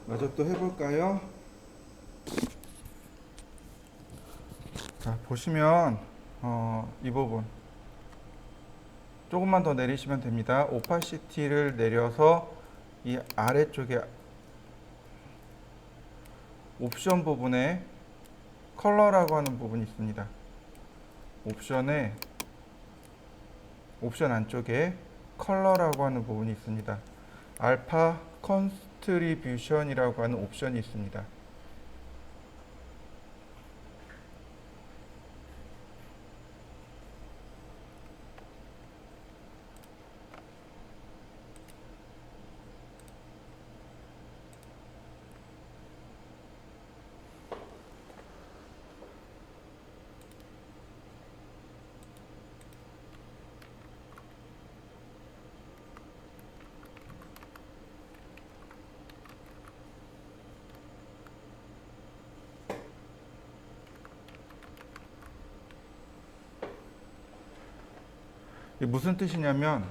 마저 또 해볼까요? 자, 보시면 이 부분 조금만 더 내리시면 됩니다. 오파시티를 내려서 이 아래쪽에 옵션 부분에 컬러라고 하는 부분이 있습니다. 옵션 안쪽에 컬러라고 하는 부분이 있습니다. 알파 컨스트리뷰션이라고 하는 옵션이 있습니다. 이게 무슨 뜻이냐면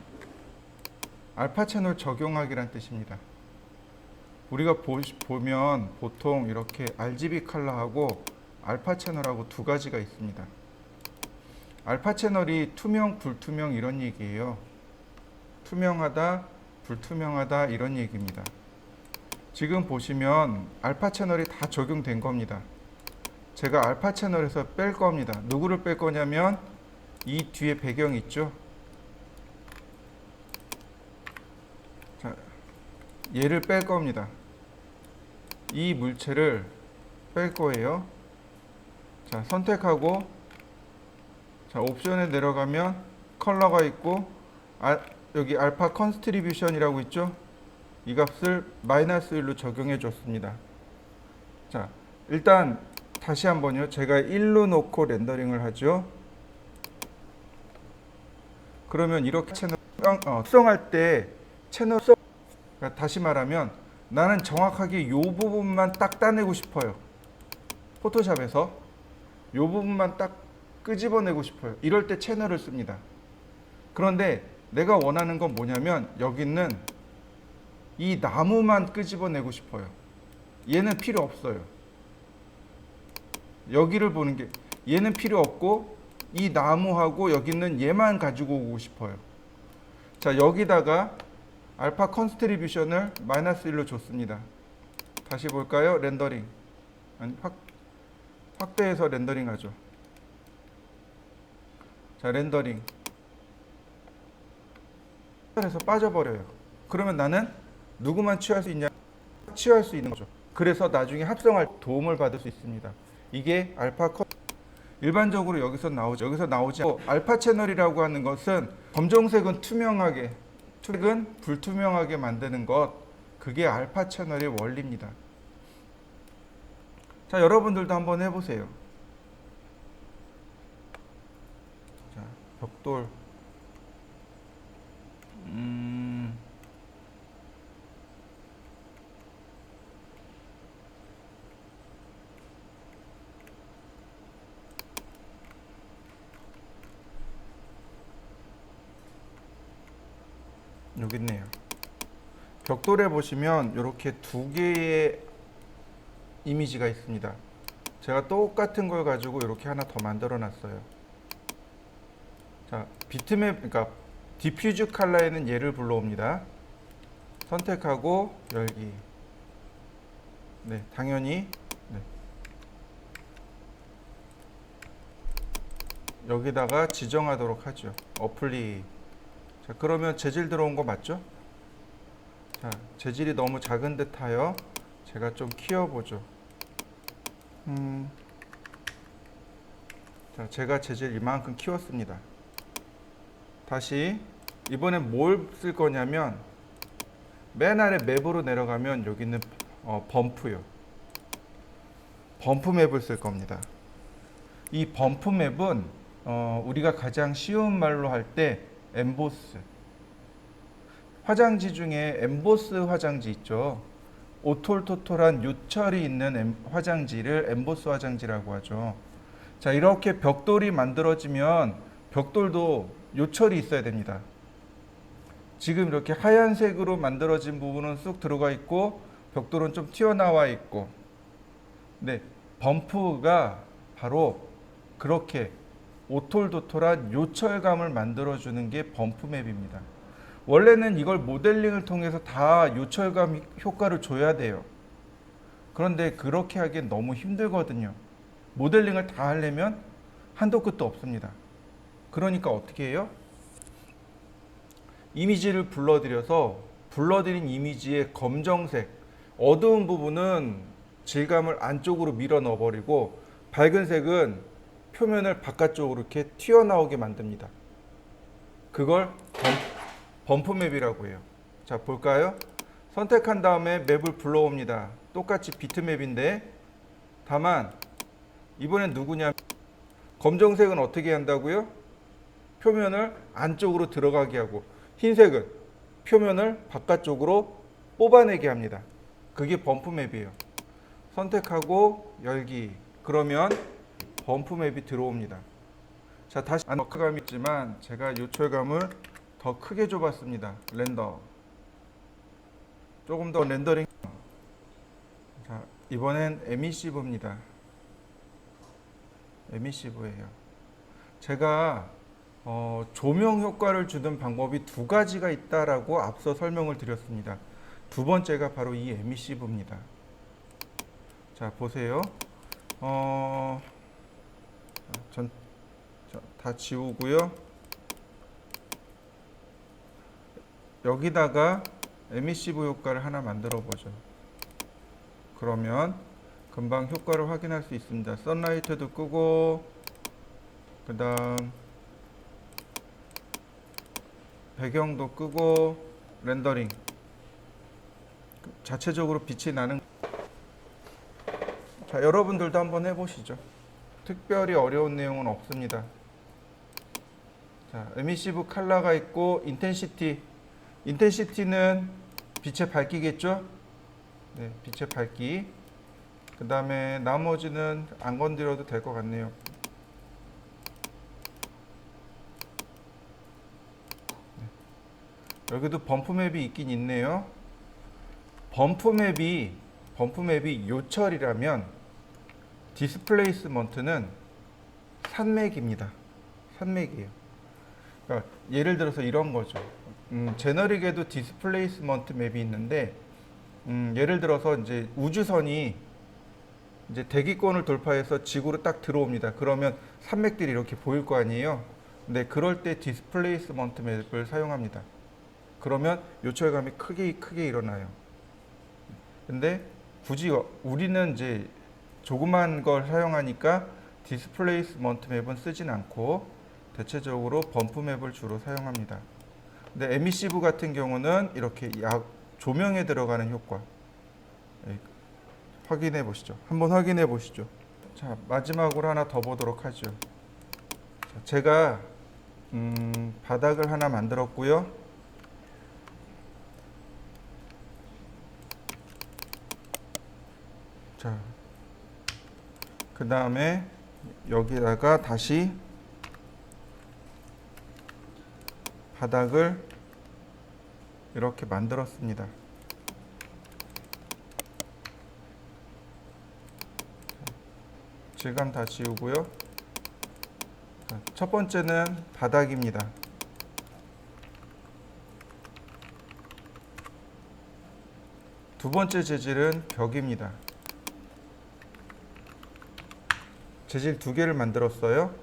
알파 채널 적용하기란 뜻입니다. 우리가 보면 보통 이렇게 RGB 컬러하고 알파 채널하고 두 가지가 있습니다. 알파 채널이 투명, 불투명 이런 얘기예요. 투명하다, 불투명하다 이런 얘기입니다. 지금 보시면 알파 채널이 다 적용된 겁니다. 제가 알파 채널에서 뺄 겁니다. 누구를 뺄 거냐면 이 뒤에 배경 있죠? 자, 얘를 뺄 겁니다. 이 물체를 뺄 거예요. 자, 선택하고 자, 옵션에 내려가면 컬러가 있고 여기 알파 컨스트리뷰션이라고 있죠? 이 값을 -1로 적용해 줬습니다. 자, 일단 다시 한번요. 제가 1로 놓고 렌더링을 하죠. 그러면 이렇게 채널 수정할 때 채널 그러니까 다시 말하면 나는 정확하게 이 부분만 딱 따내고 싶어요. 포토샵에서 이 부분만 딱 끄집어내고 싶어요. 이럴 때 채널을 씁니다. 그런데 내가 원하는 건 뭐냐면 여기 있는 이 나무만 끄집어내고 싶어요. 얘는 필요 없어요. 여기를 보는 게 얘는 필요 없고 이 나무하고 여기 있는 얘만 가지고 오고 싶어요. 자, 여기다가 알파 컨스트리뷰션을 -1로 줬습니다. 다시 볼까요? 렌더링. 아니, 확대해서 렌더링 하죠. 자, 렌더링. 해서 빠져버려요. 그러면 나는 누구만 취할 수 있냐? 취할 수 있는 거죠. 그래서 나중에 합성할 도움을 받을 수 있습니다. 이게 알파 일반적으로 여기서 나오죠. 여기서 나오지 않고 알파 채널이라고 하는 것은 검정색은 투명하게, 색은 불투명하게 만드는 것, 그게 알파 채널의 원리입니다. 자, 여러분들도 한번 해보세요. 자, 벽돌. 여기 있네요. 벽돌에 보시면 이렇게 두 개의 이미지가 있습니다. 제가 똑같은 걸 가지고 이렇게 하나 더 만들어 놨어요. 자, 비트맵, 그러니까 디퓨즈 컬러에는 얘를 불러옵니다. 선택하고 열기. 네, 당연히 네. 여기다가 지정하도록 하죠. 어플리. 자, 그러면 재질 들어온 거 맞죠? 자, 재질이 너무 작은 듯하여 제가 좀 키워보죠. 자, 제가 재질 이만큼 키웠습니다. 다시 이번엔 뭘 쓸 거냐면 맨 아래 맵으로 내려가면 여기 있는 범프요. 범프 맵을 쓸 겁니다. 이 범프 맵은 우리가 가장 쉬운 말로 할 때 엠보스. 화장지 중에 엠보스 화장지 있죠. 오톨토톨한 요철이 있는 화장지를 엠보스 화장지라고 하죠. 자, 이렇게 벽돌이 만들어지면 벽돌도 요철이 있어야 됩니다. 지금 이렇게 하얀색으로 만들어진 부분은 쑥 들어가 있고 벽돌은 좀 튀어나와 있고. 네, 범프가 바로 그렇게 오톨도톨한 요철감을 만들어주는 게 범프 맵입니다. 원래는 이걸 모델링을 통해서 다 요철감 효과를 줘야 돼요. 그런데 그렇게 하기엔 너무 힘들거든요. 모델링을 다 하려면 한도 끝도 없습니다. 그러니까 어떻게 해요? 이미지를 불러들인 이미지의 검정색, 어두운 부분은 질감을 안쪽으로 밀어 넣어버리고 밝은 색은 표면을 바깥쪽으로 이렇게 튀어나오게 만듭니다. 그걸 범프 맵이라고 해요. 자, 볼까요? 선택한 다음에 맵을 불러옵니다. 똑같이 비트맵인데 다만 이번엔 누구냐? 검정색은 어떻게 한다고요? 표면을 안쪽으로 들어가게 하고, 흰색은 표면을 바깥쪽으로 뽑아내게 합니다. 그게 범프 맵이에요. 선택하고 열기. 그러면 범프 맵이 들어옵니다. 자, 다시 ano크감이 있지만 제가 요철감을 더 크게 줘봤습니다. 렌더. 조금 더 렌더링. 자, 이번엔 에미시브입니다. 에미시브예요. 제가 조명 효과를 주는 방법이 두 가지가 있다라고 앞서 설명을 드렸습니다. 두 번째가 바로 이 에미시브입니다. 자, 보세요. 다 지우고요. 여기다가 에미시브 효과를 하나 만들어 보죠. 그러면 금방 효과를 확인할 수 있습니다. 선라이트도 끄고, 그 다음 배경도 끄고, 렌더링. 자체적으로 빛이 나는. 자, 여러분들도 한번 해보시죠. 특별히 어려운 내용은 없습니다. 자, 에미시브 컬러가 있고, 인텐시티. 인텐시티는 빛의 밝기겠죠? 네, 빛의 밝기. 그 다음에 나머지는 안 건드려도 될 것 같네요. 네. 여기도 범프 맵이 있긴 있네요. 범프 맵이 요철이라면 디스플레이스먼트는 산맥입니다. 산맥이에요. 그러니까 예를 들어서 이런 거죠. 제너릭에도 디스플레이스먼트 맵이 있는데, 예를 들어서 이제 우주선이 이제 대기권을 돌파해서 지구로 딱 들어옵니다. 그러면 산맥들이 이렇게 보일 거 아니에요. 근데 그럴 때 디스플레이스먼트 맵을 사용합니다. 그러면 요철감이 크게 일어나요. 근데 굳이 우리는 이제 조그만 걸 사용하니까 디스플레이스먼트 맵은 쓰진 않고 대체적으로 범프 맵을 주로 사용합니다. 근데 에미시브 같은 경우는 이렇게 조명에 들어가는 효과 확인해 보시죠. 한번 확인해 보시죠. 자, 마지막으로 하나 더 보도록 하죠. 자, 제가 바닥을 하나 만들었고요. 자, 그 다음에 여기다가 다시 바닥을 이렇게 만들었습니다. 질감 다 지우고요. 자, 첫 번째는 바닥입니다. 두 번째 재질은 벽입니다. 재질 두 개를 만들었어요.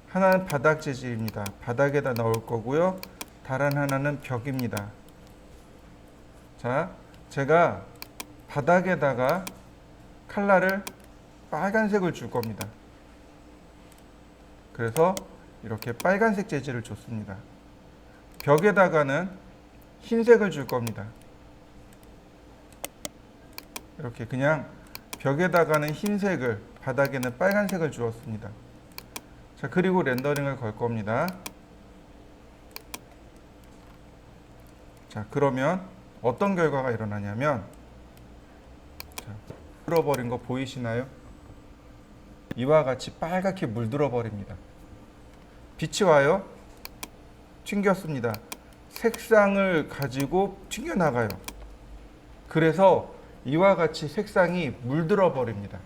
하나는 바닥 재질입니다. 바닥에다 넣을 거고요. 다른 하나는 벽입니다. 자, 제가 바닥에다가 컬러를 빨간색을 줄 겁니다. 그래서 이렇게 빨간색 재질을 줬습니다. 벽에다가는 흰색을 줄 겁니다. 이렇게 그냥 벽에다가는 흰색을, 바닥에는 빨간색을 주었습니다. 자, 그리고 렌더링을 걸 겁니다. 자, 그러면 어떤 결과가 일어나냐면, 자, 물들어버린 거 보이시나요? 이와 같이 빨갛게 물들어 버립니다. 빛이 와요. 튕겼습니다. 색상을 가지고 튕겨나가요. 그래서 이와 같이 색상이 물들어 버립니다.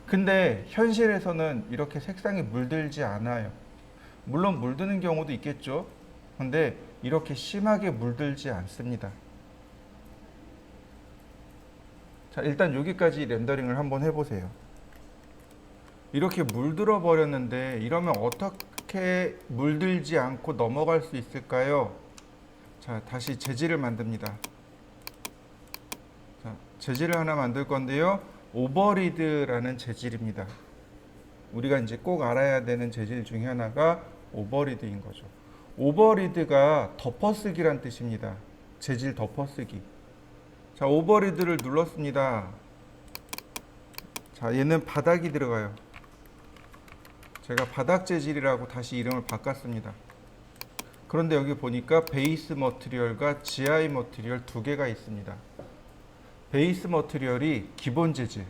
근데 현실에서는 이렇게 색상이 물들지 않아요. 물론 물드는 경우도 있겠죠. 근데 이렇게 심하게 물들지 않습니다. 자, 일단 여기까지 렌더링을 한번 해보세요. 이렇게 물들어 버렸는데 이러면 어떻게 물들지 않고 넘어갈 수 있을까요? 자, 다시 재질을 만듭니다. 자, 재질을 하나 만들 건데요. 오버리드라는 재질입니다. 우리가 이제 꼭 알아야 되는 재질 중에 하나가 오버리드인 거죠. 오버리드가 덮어쓰기란 뜻입니다. 재질 덮어쓰기. 자, 오버리드를 눌렀습니다. 자, 얘는 바닥이 들어가요. 제가 바닥 재질이라고 다시 이름을 바꿨습니다. 그런데 여기 보니까 베이스 머티리얼과 GI 머티리얼 두 개가 있습니다. 베이스 머티리얼이 기본 재질,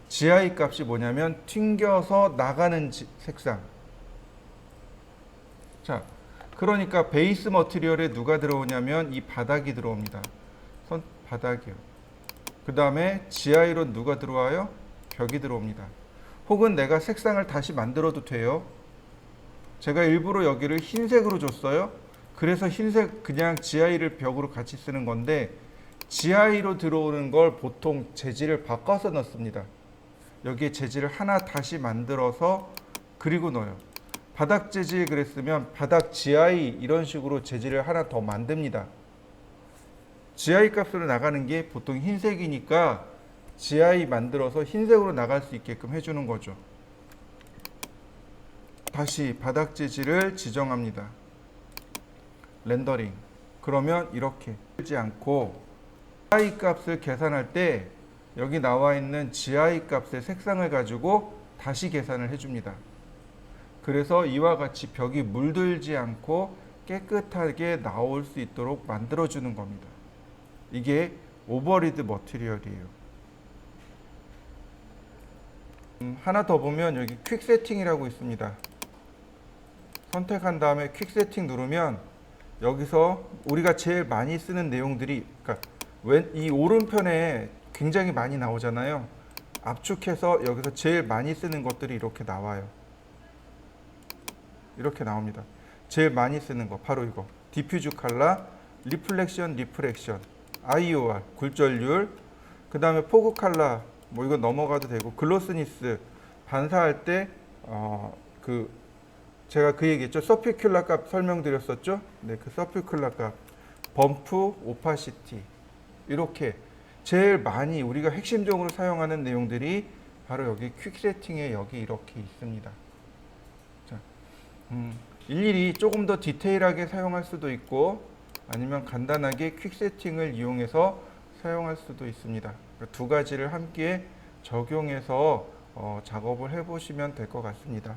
GI 값이 뭐냐면 튕겨서 나가는 색상. 자, 그러니까 베이스 머티리얼에 누가 들어오냐면 이 바닥이 들어옵니다. 바닥이요. 그 다음에 GI로 누가 들어와요? 벽이 들어옵니다. 혹은 내가 색상을 다시 만들어도 돼요. 제가 일부러 여기를 흰색으로 줬어요. 그래서 흰색 그냥 GI를 벽으로 같이 쓰는 건데 GI로 들어오는 걸 보통 재질을 바꿔서 넣습니다. 여기에 재질을 하나 다시 만들어서 그리고 넣어요. 바닥 재질 그랬으면 바닥 GI 이런 식으로 재질을 하나 더 만듭니다. GI 값으로 나가는 게 보통 흰색이니까 GI 만들어서 흰색으로 나갈 수 있게끔 해주는 거죠. 다시 바닥 재질을 지정합니다. 렌더링. 그러면 이렇게 하지 않고 GI 값을 계산할 때 여기 나와 있는 GI 값의 색상을 가지고 다시 계산을 해줍니다. 그래서 이와 같이 벽이 물들지 않고 깨끗하게 나올 수 있도록 만들어주는 겁니다. 이게 오버리드 머티리얼이에요. 하나 더 보면 여기 퀵 세팅이라고 있습니다. 선택한 다음에 퀵 세팅 누르면 여기서 우리가 제일 많이 쓰는 내용들이 그러니까 이 오른편에 굉장히 많이 나오잖아요. 압축해서 여기서 제일 많이 쓰는 것들이 이렇게 나와요. 이렇게 나옵니다. 제일 많이 쓰는 거 바로 이거 디퓨즈 컬러, 리플렉션, IOR, 굴절률, 그 다음에 포그 컬러, 뭐 이거 넘어가도 되고 글로스니스, 반사할 때 제가 그 얘기했죠. 서피큘러 값 설명드렸었죠. 네, 그 서피큘러 값, 범프, 오파시티 이렇게 제일 많이 우리가 핵심적으로 사용하는 내용들이 바로 여기 퀵 세팅에 여기 이렇게 있습니다. 자, 일일이 조금 더 디테일하게 사용할 수도 있고 아니면 간단하게 퀵 세팅을 이용해서 사용할 수도 있습니다. 두 가지를 함께 적용해서 작업을 해보시면 될 것 같습니다.